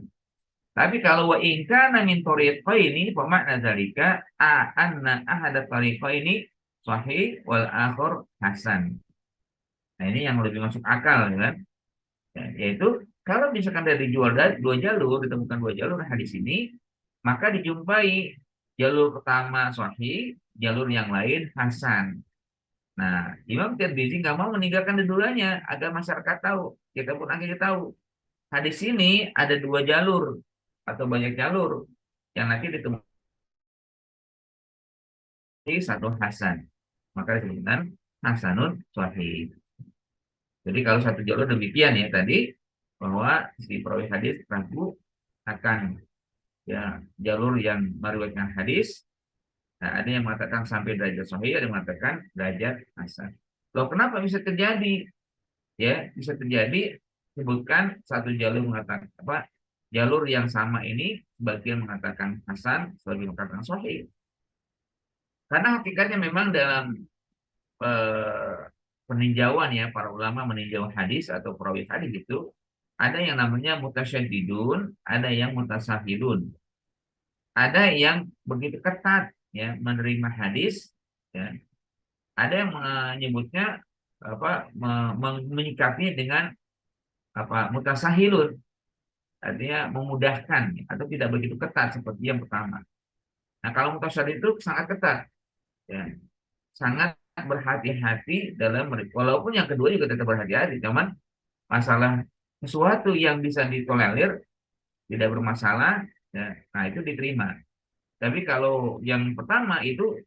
Tapi kalau wa in kana min tariqaini fa ma'na dzalika anna ahada tariqaini sahih wal akhar hasan. Nah, ini yang lebih masuk akal kan? Ya, yaitu kalau misalkan dari dua jalur ditemukan dua jalur hadis ini, maka dijumpai jalur pertama sahih, jalur yang lain hasan. Nah, Imam Tirmizi nggak mau meninggalkan keduanya agar masyarakat tahu, kita pun akhirnya tahu. Hadis ini ada dua jalur atau banyak jalur yang nanti ditemukan satu hasan. Maka disebutkan hasanun sahih. Jadi kalau satu jalur demikian ya tadi bahwa si perawi hadis ragu akan ya jalur yang meriwayatkan hadis. Nah, ada yang mengatakan sampai derajat sahih, ada yang mengatakan derajat hasan. Loh, kenapa bisa terjadi? Ya, bisa terjadi sebutkan satu jalur mengatakan apa? Jalur yang sama ini sebagian mengatakan hasan, sebagian mengatakan sahih. Karena hakikatnya memang dalam eh, peninjauan ya para ulama meninjau hadis atau perawi hadis itu ada yang namanya mutasyaddidun, ada yang mutasahilun. Ada yang begitu ketat ya menerima hadis ya. Ada yang menyebutnya apa menyikapinya dengan apa mutasahilun, artinya memudahkan atau tidak begitu ketat seperti yang pertama. Nah, kalau mutasyadid itu sangat ketat ya. Sangat berhati-hati dalam walaupun yang kedua juga tetap berhati-hati, cuman masalah sesuatu yang bisa ditolerir, tidak bermasalah, ya, nah itu diterima. Tapi kalau yang pertama itu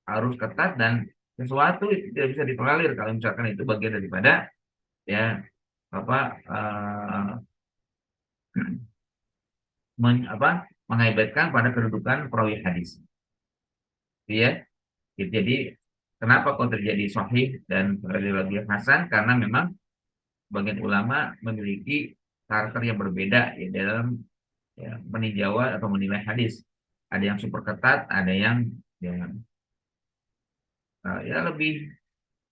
harus ketat dan sesuatu itu tidak bisa ditolerir kalau misalkan itu bagian daripada ya apa mengaibatkan pada kedudukan perawi hadis. Ya, jadi kenapa kok terjadi sahih dan lagi hasan karena memang bagian ulama memiliki karakter yang berbeda ya dalam ya, meninjau atau menilai hadis. Ada yang super ketat, ada yang ya, ya lebih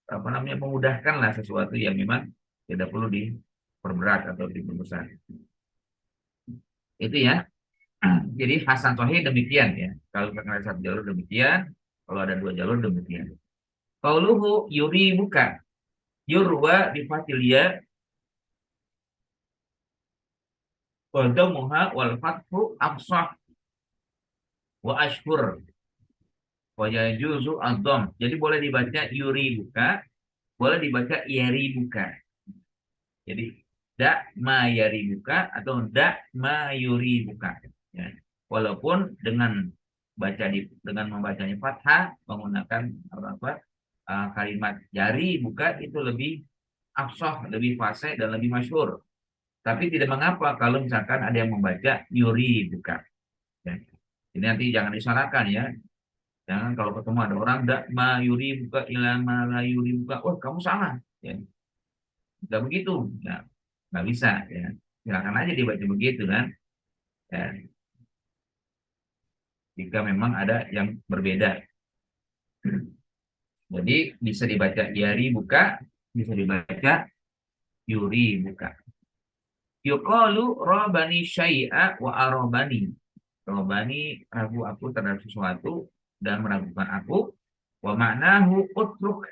apa namanya memudahkan lah sesuatu yang memang tidak perlu diperberat atau diperbesar. Itu ya. Jadi hasan sahih demikian ya. Kalau ada satu jalur demikian, kalau ada dua jalur demikian. Qauluhu yuri buka yurwa bi fatilia wa damuha wal fathu afsah wa ashhur wa yajuzu ad-dham. Jadi boleh dibaca yuri buka, boleh dibaca yari buka. Jadi dak ma yari buka atau dak ma yuri buka. Ya. Walaupun dengan membacanya fathah menggunakan apa kalimat jari buka itu lebih afsah, lebih fasih dan lebih masyhur. Tapi tidak mengapa kalau misalkan ada yang membaca yuri buka. Ya. Ini nanti jangan disalahkan ya. Jangan kalau ketemu ada orang dak ma yuri buka ila ma la yuri buka. Oh, kamu salah. Ya. Tidak begitu. Nah, nggak bisa ya. Silakan aja dibaca begitu kan. Ya. Jika memang ada yang berbeda. Jadi bisa dibaca yari buka, bisa dibaca yuri buka. Yuqalu robani syai'a wa arobani. Robani ragu aku terhadap sesuatu dan meragukan aku. Wa ma'nahu utruk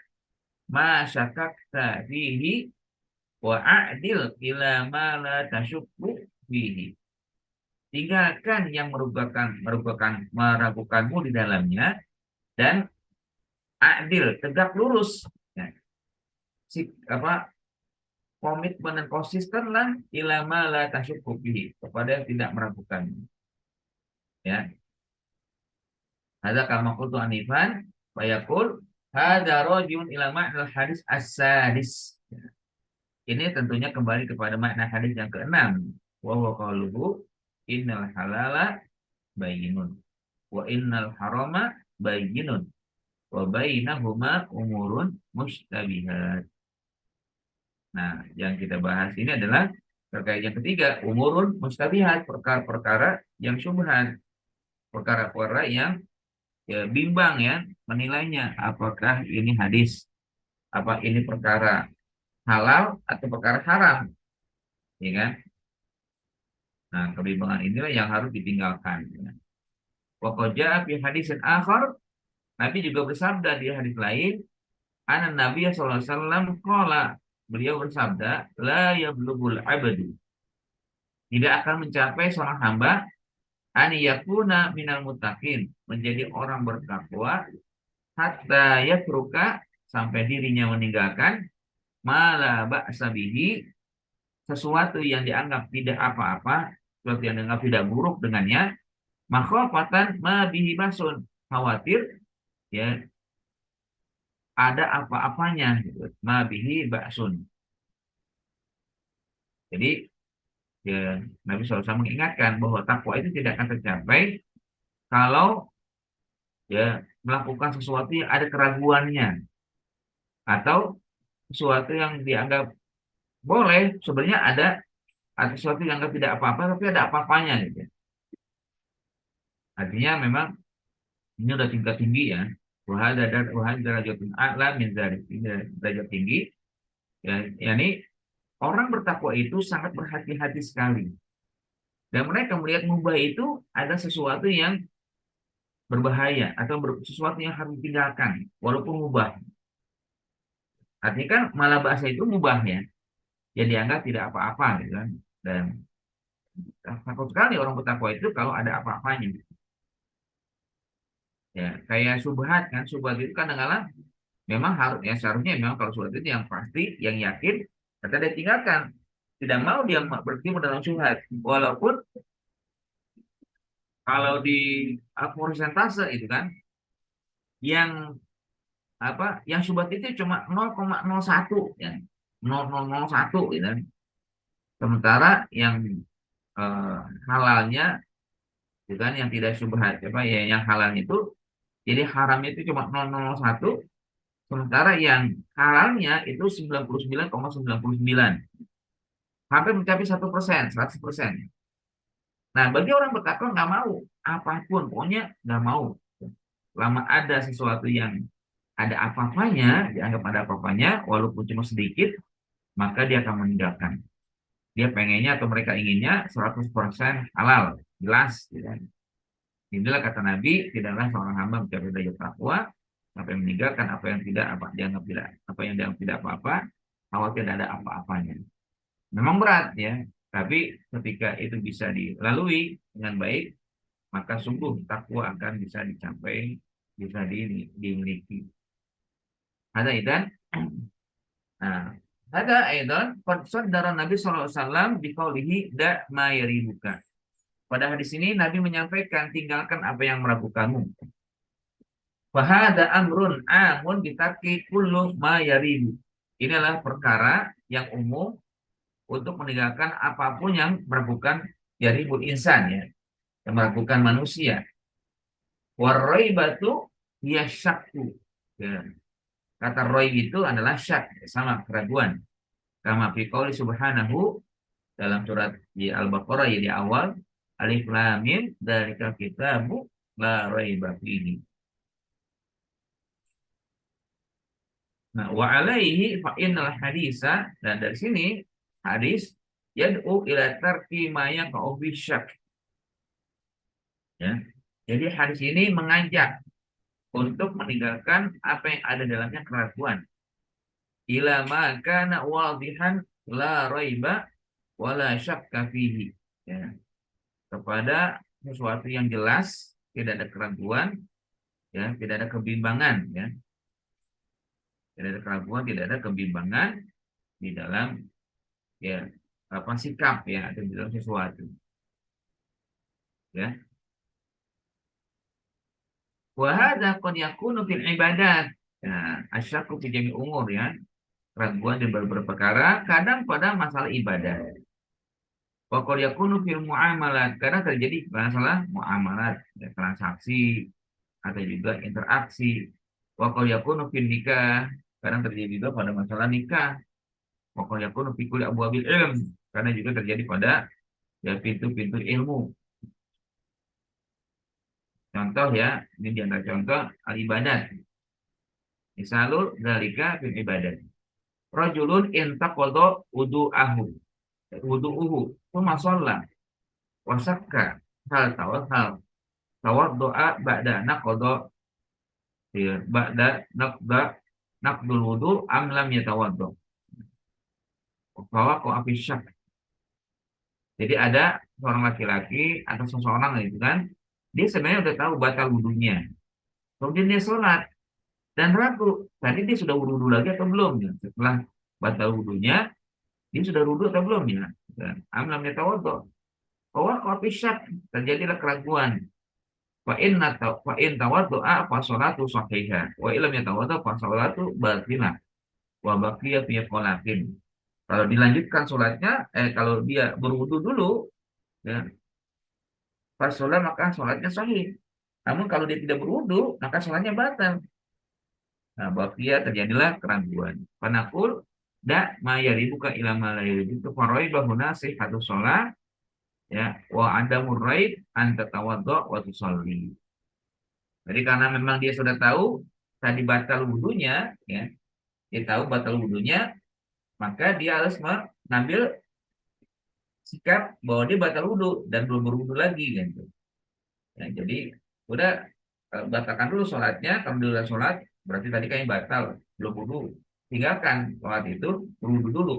ma syakakta fihi wa a'dil ila ma la tasyukku fihi. Tinggalkan yang meragukanmu di dalamnya dan adil, tegak lurus. Ya, apa komitmen dan konsistenlah ilama la tasyukku fihi kepada yang tidak meragukan. Ya, hadza kama qultu anifan wa yaqul hadza rajun ila ma'nal hadis as-sadis. Ini tentunya kembali kepada makna hadis yang keenam. Wa huwa qauluhu innal halala bayyinun wa innal harama bayyinun wa bainahuma umurun mustabihat. Nah, yang kita bahas ini adalah terkait yang ketiga, umurun mustabihat, perkara-perkara yang syubhat, perkara-perkara yang ya, bimbang ya menilainya, apakah ini hadis, apa ini perkara halal atau perkara haram, ya kan? Nah, kebimbangan inilah yang harus ditinggalkan. Ya. Wa qad jaa fi hadisin akhar, Nabi juga bersabda di hadis lain, Anan Nabi sallallahu alaihi wasallam qala, beliau bersabda, la yablughul abdu, tidak akan mencapai seorang hamba an yakuna minal muttaqin, menjadi orang bertakwa hatta yatruka, sampai dirinya meninggalkan mala ba'sa bihi, sesuatu yang dianggap tidak apa-apa, sesuatu yang dianggap tidak buruk dengannya, makhafatan ma bihi basun, khawatir ya ada apa-apanya gitu. Ma bihi ba'sun. Jadi ya, Nabi SAW mengingatkan bahwa takwa itu tidak akan tercapai kalau ya melakukan sesuatu yang ada keraguannya atau sesuatu yang dianggap boleh sebenarnya ada atau sesuatu yang dianggap tidak apa-apa tapi ada apa-apanya gitu. Artinya memang ini udah tingkat tinggi ya. Wahada derajatun a'la min dzalik. Ini derajat tinggi. Ya, yakni orang bertakwa itu sangat berhati-hati sekali. Dan mereka melihat mubah itu ada sesuatu yang berbahaya atau sesuatu yang harus ditinggalkan walaupun mubah. Artinya kan malah bahasa itu mubah ya, yang dianggap tidak apa-apa gitu kan. Dan takut sekali orang bertakwa itu kalau ada apa-apanya. Ya, kayak subhat kan, subhat itu kadang-kadang memang harus ya seharusnya memang kalau subhat itu yang pasti, yang yakin, kata dia tinggalkan. tidak mau dia berkiprah dalam syubhat. Walaupun kalau di persentase itu kan, yang yang syubhat itu cuma 0,01 ya, 0,001 gitu kan. Sementara yang eh, halalnya itu kan yang tidak syubhat ya, yang halalnya itu jadi haramnya itu cuma 0,01, sementara yang halalnya itu 99,99, hampir mencapai 1%, 100%. Nah, bagi orang bertakwa nggak mau apapun, pokoknya nggak mau. Lama ada sesuatu yang ada apa-apanya, dianggap ada apa-apanya, walaupun cuma sedikit, maka dia akan meninggalkan. Dia pengennya atau mereka inginnya 100% halal, jelas. Ya. Inilah kata Nabi, tidaklah seorang hamba mencapai derajat takwa sampai meninggalkan apa yang tidak apa dianggap tidak apa yang dianggap tidak apa-apa, khawatir tidak ada apa-apanya. Memang berat ya, tapi ketika itu bisa dilalui dengan baik, maka sungguh takwa akan bisa dicapai, bisa dimiliki. Ada idan. Nah, ada aidan qad saddara Nabi sallallahu alaihi wasallam biqaulihi da ma yaribuka. Pada hadis ini Nabi menyampaikan tinggalkan apa yang meragukanmu. Wa hadza amrun amun bitarki kullu ma yaribu. Ini adalah perkara yang umum untuk meninggalkan apapun yang meragukan yaribul insan ya, yang meragukan manusia. Waraibatu hiya syakku. Ya. Kata roy itu adalah syak, sama keraguan. Kama fi qouli subhanahu dalam surat di Al-Baqarah ya di awal, alif lam mim dzalikal kitabu la raiba fihi. Nah, wa alaihi fa innal hadisa, dan dari sini hadis yad'u ila tarki ma yaqa'u fi syak. Ya. Jadi hadis ini mengajak untuk meninggalkan apa yang ada dalamnya keraguan. Ila ma kana wadihan la raiba wala syakka fihi. Ya. Kepada sesuatu yang jelas, tidak ada keraguan, ya, tidak ada kebimbangan, ya. Tidak ada keraguan, tidak ada kebimbangan di dalam ya apa sikap ya atau di dalam sesuatu, ya. Wa hadza qad yakunu fil ibadat. Nah, asyakku fi jami umur ya. Keraguan di beberapa perkara, kadang pada masalah ibadah. Wa qad yakunu fil muamalat, kadang terjadi masalah muamalat, ya, transaksi atau juga interaksi. Wa qad yakunu fil nikah, kadang terjadi juga pada masalah nikah. Wa qad yakunu fi kulli abwabil ilm, karena juga terjadi pada ya pintu-pintu ilmu. Contoh ya, ini di antara contoh al-ibadat. Misalul dzalika fil ibadat. Rajulun intaqadha wudu'ahu. Wudu'uhu. Tsumma shalla wa sakka. Hal doa ba'da naqadha, ya, ba'da naqdul wudu am lam yatawaddo. Bahwa kok api syak. Jadi ada seorang laki-laki atau seseorang itu kan, dia sebenarnya udah tahu batal wudunya. Kemudian dia sholat dan ragu, tadi dia sudah wudu lagi atau belum ya? Setelah batal wudunya, dia sudah wudu atau belum ya? Dan amlamnya tawaddo. Bahwa kopi syak, terjadilah keraguan. Fa in tawaddo'a fa sholatu sahihah. Wa illam yatawaddo fa sholatu batinah. Wa baqiya fi qolatin. Kalau dilanjutkan sholatnya, kalau dia berwudu dulu, ya, pas sholat maka sholatnya sahih. Namun kalau dia tidak berwudu, maka sholatnya batal. Nah, bakia terjadilah keraguan. Panakul da ma yaribuka ila ma la yaribuka faroi bahuna sihhatu sholat ya wa adamur raib anta tawaddo wa tusalli. Jadi karena memang dia sudah tahu tadi batal wudunya ya, dia tahu batal wudunya, maka dia harus mengambil sikap bahwa dia batal wudu dan belum berwudu lagi gitu. Ya, jadi udah batalkan dulu sholatnya, alhamdulillah sholat, berarti tadi kayaknya batal, belum wudu. Tinggalkan sholat itu, berwudu dulu,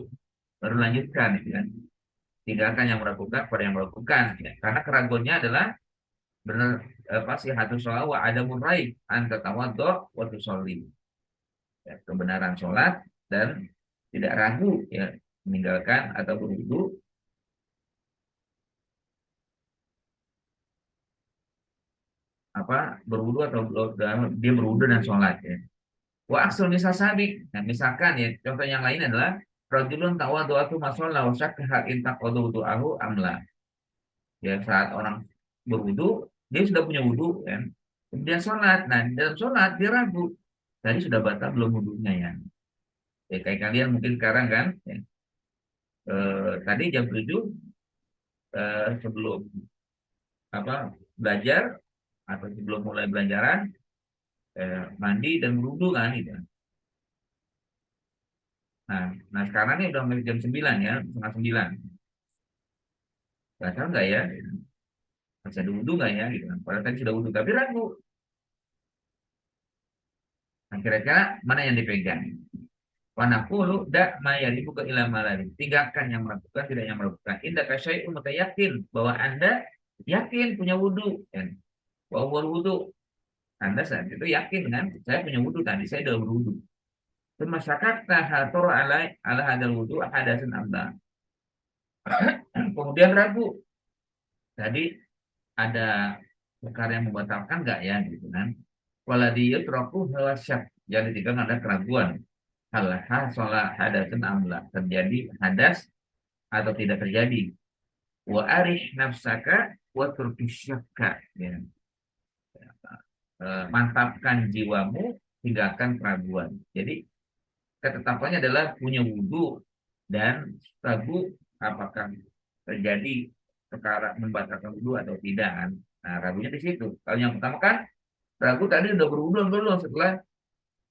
baru lanjutkan, gitu kan. Tinggalkan yang meragukan pada yang meragukan, ya. Karena keraguannya adalah benar pasti hatu sholat wa ada murai anta tawaddo wa tusolli. Ya, kebenaran sholat dan tidak ragu, ya, meninggalkan atau berwudu, berwudu atau dia berwudu dan sholat ya. Wa aksul misal sabik. Nah, misalkan ya, contoh yang lain adalah rajulun tawaddu'atu masolla wa syakka hal in taqadu wudu'ahu amla. Ya, saat orang berwudu, dia sudah punya wudu kan. Kemudian sholat. Nah, di dalam sholat dia ragu. Tadi sudah batal belum wudunya ya. Ya, kayak kalian mungkin sekarang kan, ya, tadi jam 7 sebelum belajar atau sebelum mulai belajaran mandi dan berwudu kan gitu. Nah, sekarang ini udah jam 9 ya, setengah 9. Batal nggak ya? Masih ada wudhu nggak ya? Gitu kan. Padahal tadi sudah wudhu, tapi ragu. Nah, kira-kira mana yang dipegang? Wanaqulu dak ma yalibu ke ila malari. Tinggalkan yang melakukan, tidak yang melakukan. Indah kasyai'un yakin bahwa Anda yakin punya wudhu. Kan? Bahwa wudhu. Anda saat itu yakin kan? Saya punya wudhu tadi, saya sudah berwudhu. Itu masyarakat tahatur ala hadal wudhu hadasan amda. Kemudian ragu. Tadi ada perkara yang membatalkan nggak ya gitu kan? Waladiyut roku hawa syak. Jadi tidak ada keraguan. Halah sholat hadasan amla. Terjadi hadas atau tidak terjadi. Wa arih nafsaka wa turkisyakka. Ya. Mantapkan jiwamu, tinggalkan keraguan. Jadi ketetapannya adalah punya wudhu dan ragu apakah terjadi perkara membatalkan wudhu atau tidak kan. Nah, ragunya di situ. Kalau yang pertama kan ragu tadi udah berwudhu belum setelah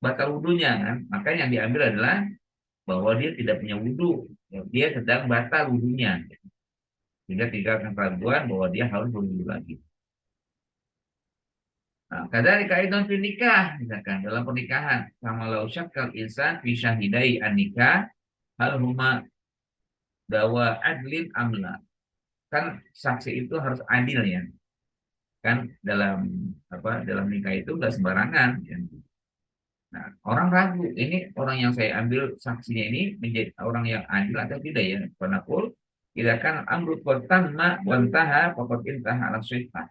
batal wudhunya kan. Maka yang diambil adalah bahwa dia tidak punya wudhu. Ya, dia sedang batal wudhunya. Sehingga tinggalkan keraguan bahwa dia harus berwudhu lagi. Nah, kadang kaitan nikah, misalkan dalam pernikahan, sama lausyak kal insan fi syahidai an nikah hal huma dawa adlin amla. Kan saksi itu harus adil ya. Kan dalam nikah itu nggak sembarangan ya. Nah, orang ragu, ini orang yang saya ambil saksinya ini menjadi orang yang adil atau tidak ya. Penakul, tidak kan amrut ma wantaha pokok intaha ala syihah.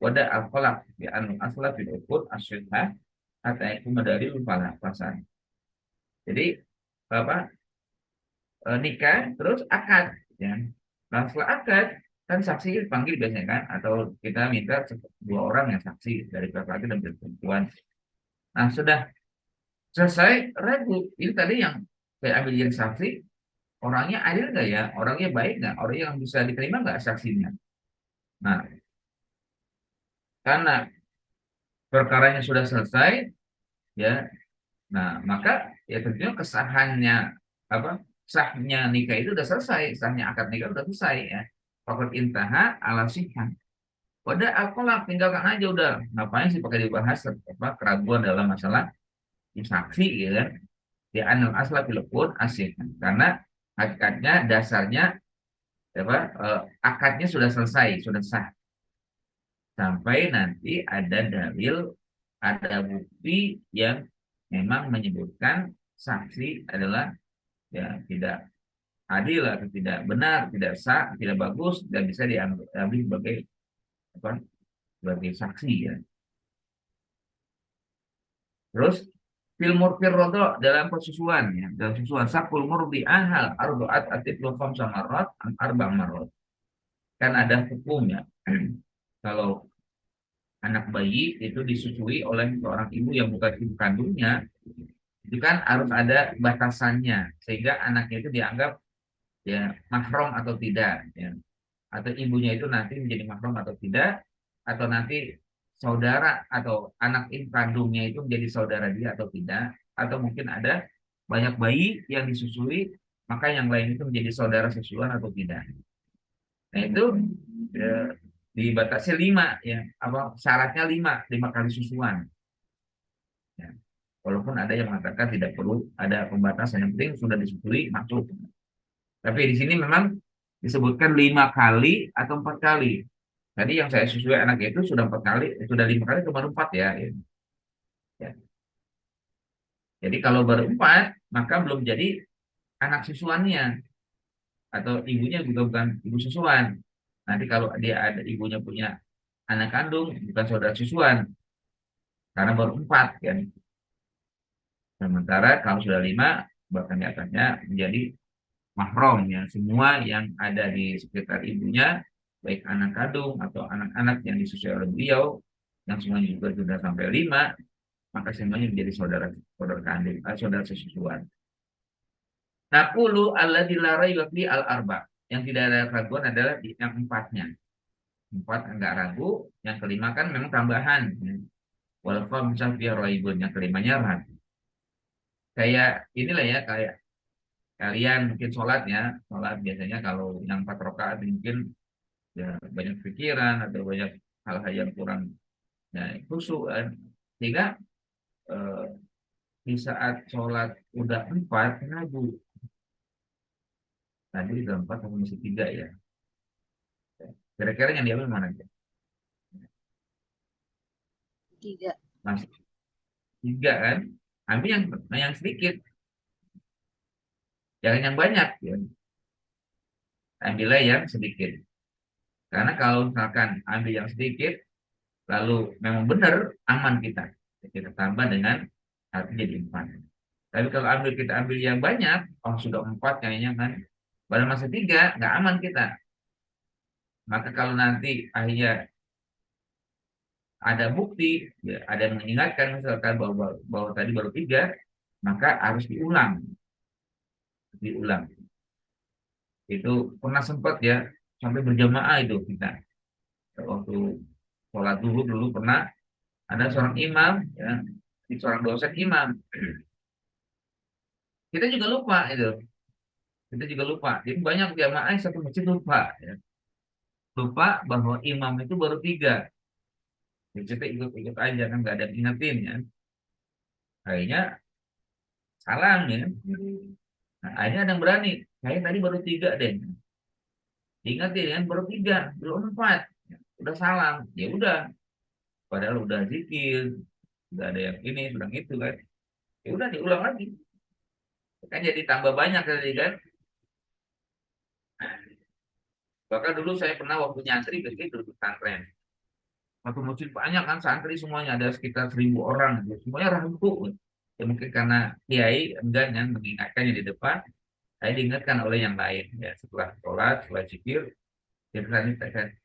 Wada al-qalaq bi anu asla fil uqud asyihah hatta yakum dari lupa pasan. Jadi apa nikah terus akad ya. Nah, setelah akad kan saksi dipanggil biasanya kan atau kita minta dua orang yang saksi dari laki-laki dan perempuan. Nah, sudah selesai ragu. Ini tadi yang saya ambil jadi saksi, orangnya adil nggak ya? Orangnya baik nggak? Orang yang bisa diterima nggak saksinya? Nah, karena perkaranya sudah selesai, ya. Nah, maka ya tentunya kesahannya sahnya nikah itu sudah selesai, sahnya akad nikah sudah selesai ya. Fakut intaha ala sihah. Udah alkolak tinggalkan aja udah. Ngapain sih pakai dibahas keraguan dalam masalah saksi ya kan? Di anal asla filpun asih karena hakikatnya dasarnya akadnya sudah selesai, sudah sah. Sampai nanti ada dalil, ada bukti yang memang menyebutkan saksi adalah ya tidak adil atau tidak benar, tidak sah, tidak bagus dan bisa diambil sebagai apa? Sebagai saksi ya. Terus filmur firrodo dalam persusuan ya, dalam susuan sakul murdi ahal arbaat atiflu khamsa marrat an arba marrat. Kan ada hukumnya. Kalau anak bayi itu disusui oleh seorang ibu yang bukan ibu kandungnya, itu kan harus ada batasannya sehingga anaknya itu dianggap ya mahram atau tidak ya. Atau ibunya itu nanti menjadi mahram atau tidak, atau nanti saudara atau anak ibu kandungnya itu menjadi saudara dia atau tidak, atau mungkin ada banyak bayi yang disusui maka yang lain itu menjadi saudara susuan atau tidak. Nah itu ya, dibatasi 5 ya, syaratnya 5 kali susuan. Ya. Walaupun ada yang mengatakan tidak perlu ada pembatasan, yang penting sudah disusui masuk. Tapi di sini memang disebutkan 5 kali atau 4 kali. Tadi yang saya susui anaknya itu sudah 4 kali, sudah 5 kali atau baru 4 ya. Ya. Jadi kalau baru 4 maka belum jadi anak susuannya. atau ibunya juga bukan ibu susuan. Nanti kalau dia ada ibunya punya anak kandung, bukan saudara susuan, karena baru 4 kan. Sementara kalau sudah 5, bahkan di atasnya menjadi mahram ya. Semua yang ada di sekitar ibunya, baik anak kandung atau anak-anak yang disusui oleh beliau, yang semuanya juga sudah sampai 5, maka semuanya menjadi saudara saudara kandung, saudara sesusuan. Nah, puluh Allah dilarai waktu al-arba. Yang tidak ada keraguan adalah yang empatnya. Empat enggak ragu, yang kelima kan memang tambahan. Walaupun misalnya roibun, yang kelimanya ragu. Kayak inilah ya, kayak kalian mungkin sholat biasanya kalau yang 4 rakaat mungkin ya banyak pikiran atau banyak hal-hal yang kurang ya, khusyuk kan. Sehingga eh, di saat sholat udah 4 ragu. Tadi udah 4 atau masih 3 ya. Kira-kira yang diambil mana aja? Tiga. Masih 3 kan? Ambil yang sedikit, jangan yang banyak ya. Ambillah yang sedikit. Karena kalau misalkan ambil yang sedikit, lalu memang benar aman kita tambah dengan arti jadi 4. Tapi kalau kita ambil yang banyak, oh sudah 4 kayaknya kan, pada masa 3 nggak aman kita. Maka kalau nanti akhirnya ada bukti, ya, ada yang mengingatkan misalkan bahwa tadi baru 3, maka harus diulang. Itu pernah sempat ya sampai berjamaah itu kita waktu sholat duhur dulu pernah ada seorang imam ya, seorang dosen imam. Kita juga lupa itu. Kita juga lupa. Jadi banyak jamaah yang satu masjid lupa ya. Lupa bahwa imam itu baru 3. Jadi kita ikut-ikut aja kan nggak ada yang ingetin ya. Akhirnya salam ya. Nah, akhirnya ada yang berani. Saya tadi baru 3 deh. Ingetin kan baru 3, belum 4. Udah salam. Ya udah. Padahal udah zikir, udah ada yang ini, bilang itu kan. Ya udah diulang lagi. Kan jadi tambah banyak tadi kan. Bahkan dulu saya pernah waktu nyantri begitu di pesantren. Satu masjid banyak kan santri semuanya ada sekitar 1.000 orang. Semuanya ragu. Ya mungkin karena kiai enggak yang mengingatkannya di depan. Saya diingatkan oleh yang lain. Ya setelah sholat, setelah zikir, ya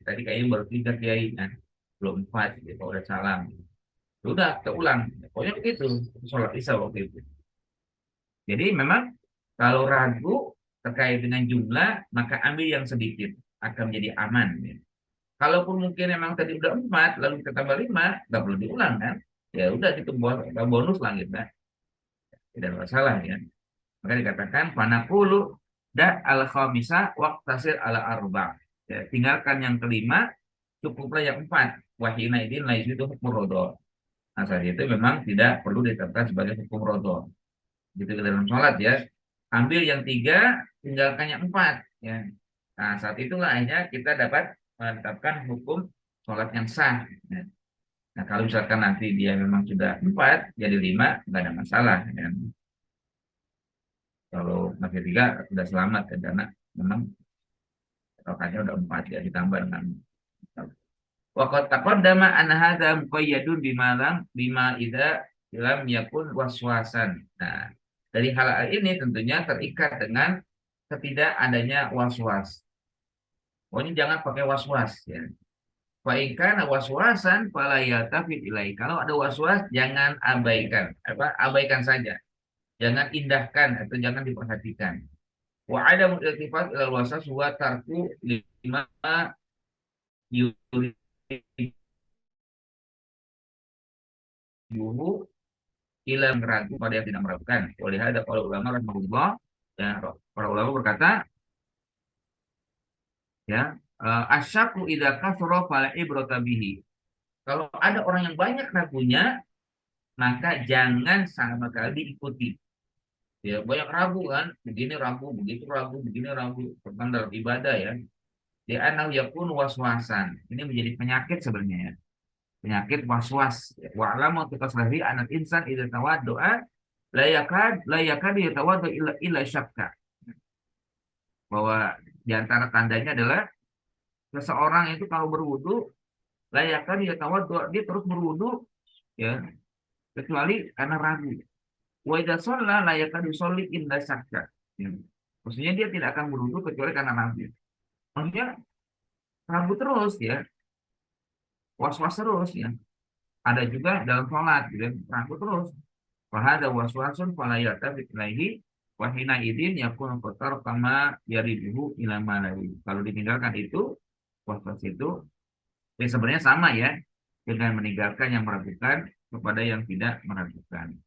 tadi kayaknya baru 3 kiai kan. Belum 4, ya, kalau udah salam. Sudah, keulang. Pokoknya begitu. Sholat isya waktu itu. Jadi memang kalau ragu terkait dengan jumlah, maka ambil yang sedikit. Akan menjadi aman. Ya. Kalaupun mungkin memang tadi udah 4, lalu kita tambah 5, nggak perlu diulang kan. Ya udah itu bonus lah gitu. Tidak masalah ya. Maka dikatakan panaqulu da al khamisah waqtasir ala arba. Ya, tinggalkan yang kelima, cukuplah yang 4. Wahina idin lais itu hukum rodo. Nah, saat itu memang tidak perlu ditetapkan sebagai hukum rodo. Gitu ke dalam sholat ya. Ambil yang 3, tinggalkan yang 4 ya. Nah, saat itulah akhirnya kita dapat menetapkan hukum sholat yang sah ya. Nah, kalau misalkan nanti dia memang sudah 4 jadi 5, nggak ada masalah ya. Kalau masih 3 sudah selamat ya, karena memang rokatnya udah 4 ya ditambah dengan waqad taqaddama an hadza muqayyadun bima idza lam yakun waswasan. Nah, dari hal ini tentunya terikat dengan ketidak adanya waswas. Pokoknya jangan pakai waswas ya. Fa in kana waswasan fala yaltafit ilai. Kalau ada waswas jangan abaikan. Abaikan saja. Jangan indahkan atau jangan diperhatikan. Wa ada iltifat ilal waswas wa tarku lima yuriduhu ila meragu pada yang tidak meragukan. Oleh ada para ulama rahimahullah ya, para ulama berkata ya asyaku idza kasra fala ibrata bihi. Kalau ada orang yang banyak ragunya, maka jangan sama sekali diikuti. Ya, banyak ragu kan, begini ragu, begitu ragu, begini ragu, tentang dalam ibadah ya. Dia anau yakun waswasan. Ini menjadi penyakit sebenarnya ya. Penyakit waswas. Wa alamu tukaslahi anak insan idza tawaddoa la yakad yatawaddo illa syakka. bahwa di antara tandanya adalah seseorang itu kalau berwudu layakkan dia tawaddu, dia terus berwudu ya, kecuali karena ragu. Wa idza shalla layakkan yusolli inda syakka. Ya. Maksudnya dia tidak akan berwudu kecuali karena ragu. Maksudnya ragu terus ya, was-was terus ya. Ada juga dalam sholat gitu, ragu terus. Fahada waswasun fala yaltafit ilaihi wa hina idin yakun qatar kama yaribuhu ila malai. Kalau ditinggalkan itu waswas itu ya sebenarnya sama ya dengan meninggalkan yang meragukan kepada yang tidak meragukan.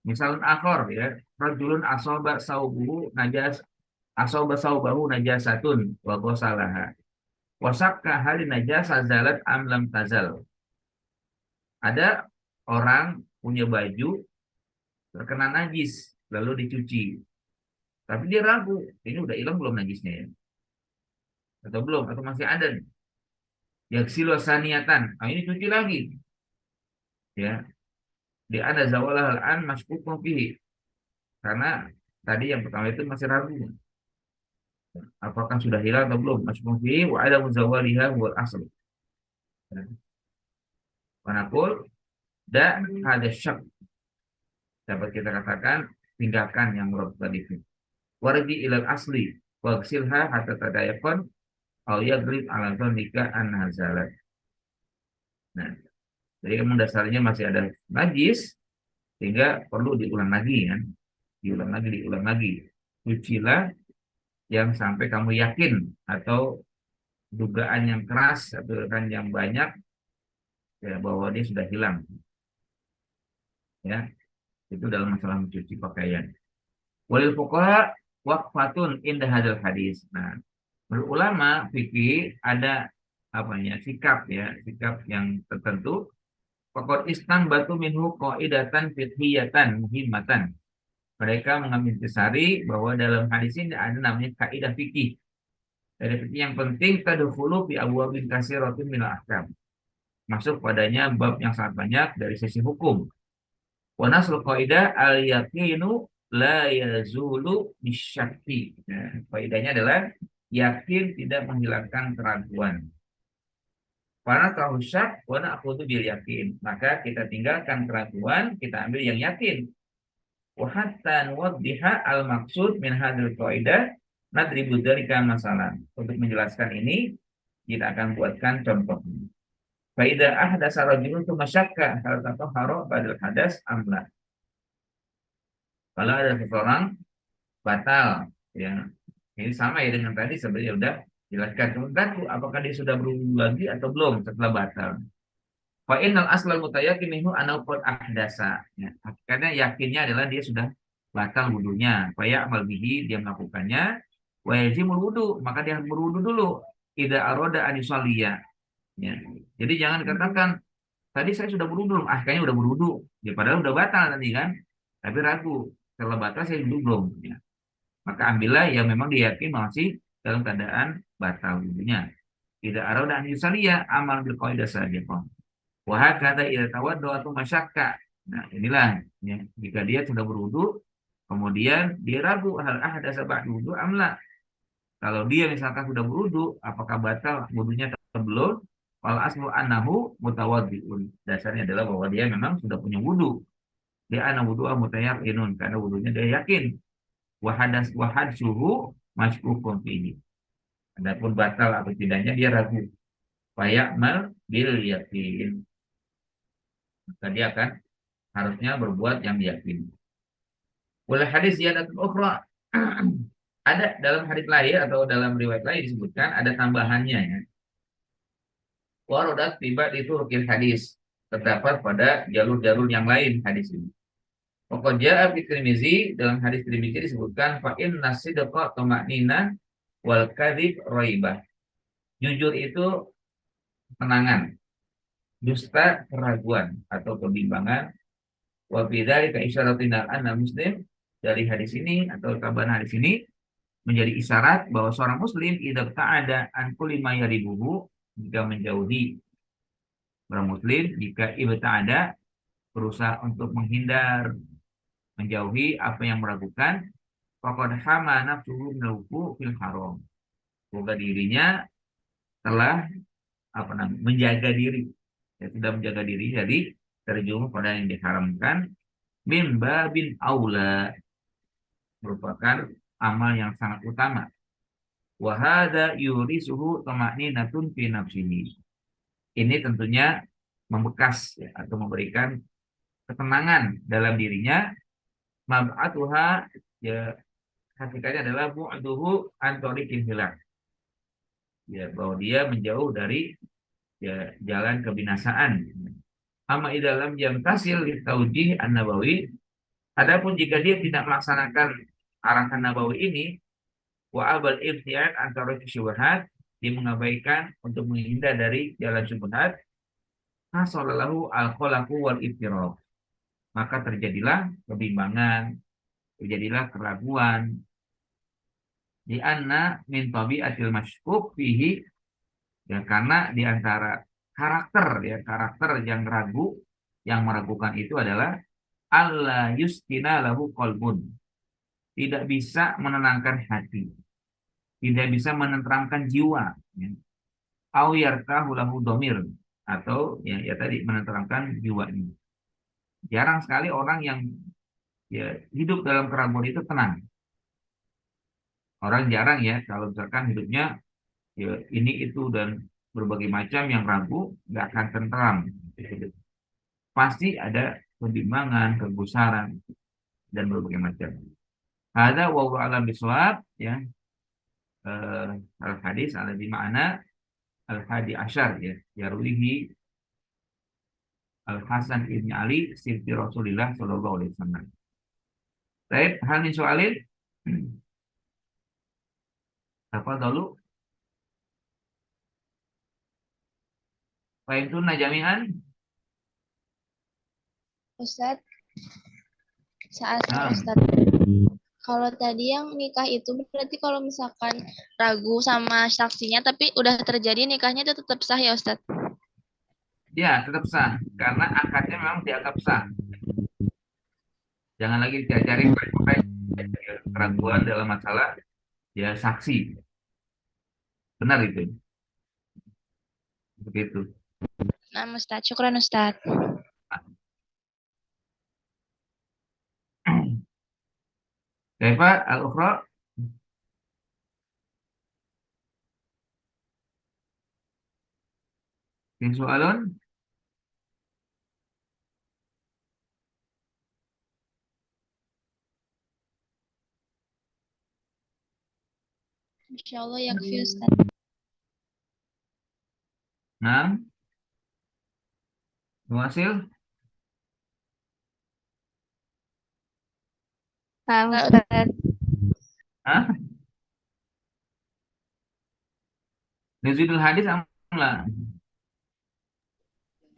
Misalun akhor ya, rajulun asoba saubuhu najas asoba saubahu najasatun wa ghasalaha. Wasakka hal najasa zalat am lam tazal. Ada orang punya baju terkena najis lalu dicuci. Tapi dia ragu, ini udah hilang belum najisnya ya? Atau belum? Atau masih ada nih? Yaksilu saniyatan. Nah, ini cuci lagi. Ya, di ada zawalah al-an maskukun fihi. Karena tadi yang pertama itu masih ragu. Apakah sudah hilang atau belum? Maskukun fihi wa ada muzawaliha wal asl. Manakul dan ada syak. Dapat kita katakan tinggalkan yang meragukan itu. Warji ilal asli. Wagsilha hatta tadayakon au yagrib ala dhannika an nazalat. Nah, jadi memang dasarnya masih ada najis sehingga perlu diulang lagi kan. Diulang lagi. Cucilah yang sampai kamu yakin atau dugaan yang keras atau dugaan yang banyak ya bahwa dia sudah hilang. Ya, itu dalam masalah mencuci pakaian. Walil fuqaha waqfatun inda hadal hadis. Nah, berulama fikih ada apanya sikap ya, sikap yang tertentu. Pokok istan batu minhu qaidatan fiqhiyatan muhimmatan. Mereka mengambil intisari bahwa dalam hadis ini ada namanya kaidah fikih. Dari fikih yang penting tadkhulu fi abwabin katsiratin min ahkam. Masuk padanya bab yang sangat banyak dari sisi hukum. Wa nasul qaidah al yaqinu la yazulu bisyakki. Nah, kaidahnya adalah yakin tidak menghilangkan keraguan. Para tahu syak, wana aku bil yakin. Maka kita tinggalkan keraguan, kita ambil yang yakin. Wa hatta nuwaddiha al maksud min hadil qaidah nadribu dzalika masalah. Untuk menjelaskan ini, kita akan buatkan contoh. Fa idza ahdasa rajulun tsumma syakka hal tatahharu badal hadas amla. Kalau ada seseorang batal ya. Ini sama ya dengan tadi sebenarnya udah jelaskan. Kemudian apakah dia sudah berwudu lagi atau belum setelah batal? Fa innal aslal mutayakin minhu anau qad ahdasa. Ya, hakikatnya yakinnya adalah dia sudah batal wudunya. Fa ya'mal bihi, dia melakukannya. Wa yajimul wudu, maka dia harus berwudu dulu. Idza arada an yusalliya. Ya. Jadi jangan katakan tadi saya sudah berwudu, kayaknya udah berwudu. Ya padahal udah batal tadi kan. Tapi ragu, setelah batal saya wudu belum. Ya. Maka ambillah yang memang diyakin masih dalam keadaan batal wudunya. Idza arada an yusalliya amal bil qaidah saja. Wahai kata ia tawaddu atau masyakka. Nah, inilah ya, jika dia sudah berwudu, kemudian dia ragu hal ahdatsa ba'da wudu amla. Kalau dia misalkan sudah berwudu, apakah batal wudunya atau belum? Wal aslu annahu mutawaddiun. Dasarnya adalah bahwa dia memang sudah punya wudu. Dia ana wudu'a mutayaqqinun, karena wudunya dia yakin. Wahad suhu masykukun fihi. Adapun batal atau tidaknya dia ragu. Faya'mal bil yakin. Maka dia akan harusnya berbuat yang diyakini. Oleh hadis ziyadatun ukhra. Ada dalam hadis lain atau dalam riwayat lain disebutkan ada tambahannya ya. Warodat tiba di turkil hadis. Terdapat pada jalur-jalur yang lain hadis ini. Pokoknya di Tirmizi dalam hadis Tirmizi disebutkan fa inna sidqa tuma'nina wal kadzib raibah. Jujur itu tenangan, dusta keraguan atau kebimbangan. Wa bidzalika isyaratina anna muslim, dari hadis ini atau tambahan hadis ini menjadi isyarat bahwa seorang muslim idza ta'ada an kulli ma yaribuhu, jika menjauhi orang muslim, jika ibta'ada berusaha untuk menghindar, menjauhi apa yang meragukan, faqad hama nafsuhu minal wuqu' fil haram. Semoga dirinya telah menjaga diri. Ya, sudah menjaga diri jadi terjerumus pada yang diharamkan min babin aula, merupakan amal yang sangat utama. Wa hadza yurisuhu tama'ninatun fi nafsihi. Ini tentunya membekas ya, atau memberikan ketenangan dalam dirinya. Mab'atuha, ya, hakikatnya adalah bu'duhu an tariqil hilal. Ya, bahwa dia menjauh dari ya jalan kebinasaan. Amma idalam jam tasil li taujih an-nabawi. Adapun jika dia tidak melaksanakan arahan Nabawi ini, wa abal ibtiad antara syubhat, dia mengabaikan untuk menghindar dari jalan syubhat, hasalallahu al-khalaqu wal ibtirab. Maka terjadilah kebimbangan, terjadilah keraguan. Di anna min tabi'atil masykuk fihi, ya, karena di antara karakter yang ragu, yang meragukan itu adalah alla yustina lahu qalbun, tidak bisa menenangkan hati, tidak bisa menenteramkan jiwa, ya. Au yartahu lahu dhamir, atau ya tadi menenteramkan jiwanya. Jarang sekali orang yang ya hidup dalam keraguan itu tenang. Orang jarang ya kalau misalkan hidupnya ya ini itu dan berbagai macam yang ragu, nggak akan tentram. Pasti ada kebimbangan, kegusaran, dan berbagai macam. Ada wallahu a'lam bishawab, ya. Al hadis ala di mana al hadi asyar, ya, yarulihi al Hasan ibn Ali sibti Rasulillah sallallahu alaihi wasallam. Baik, hal min soalin apa dulu? Baik itu najamian. Ustadz, saat Nah, Ustadz. Kalau tadi yang nikah itu berarti kalau misalkan ragu sama saksinya tapi udah terjadi nikahnya itu tetap sah ya Ustadz? ya tetap sah karena akadnya memang dianggap sah. Jangan lagi dicari keraguan dalam masalah ya saksi. Benar itu. Seperti itu. Nah, Ustadz, syukran Ustadz. Kaifa al-ukhra? Fi soalun? Insyaallah yakfi Ustadz. Nah, hasil? Paham Ustadz. Hah? Nuzulul hadis amla.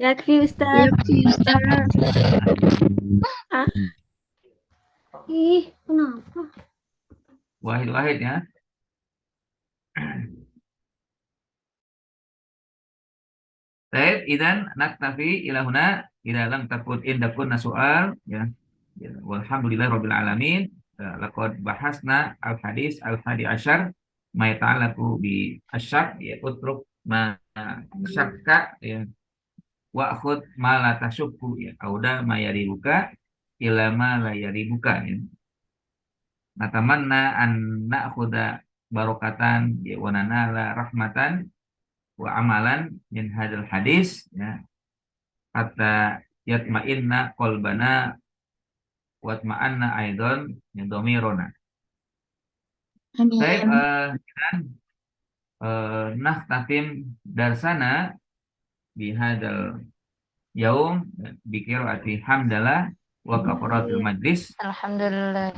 Yakfi Ustaz. Yakfi Ustadz. Ah. Ih, kenapa? Wahid ya. Baik, idan naktafi ila huna ila lam takun indakun soal, ya. Ya, walhamdulillah rabbil alamin. Laqad bahasna al hadis al hadi asyar ma yata'allaqu bi asyak, ya, utruk ma syakka, ya, wa khud ma la tasyukku, ya, auda ma yaribuka ila ma la yaribuka, ya. Natamanna an na'khudha barokatan, ya, wa nanala rahmatan wa amalan min hadal hadis, ya, hatta yatma'inna qalbana wa tma'anna aidan min dhamiruna. Baik, kita nahtafim darsana bihadal yaum bi qiraati hamdalah wa kafaratul majlis. Alhamdulillah.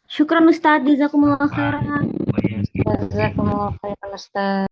Syukran Ustaz, jazakumullah khairan. Wa iyyakum. Jazakumullah khairan Ustaz.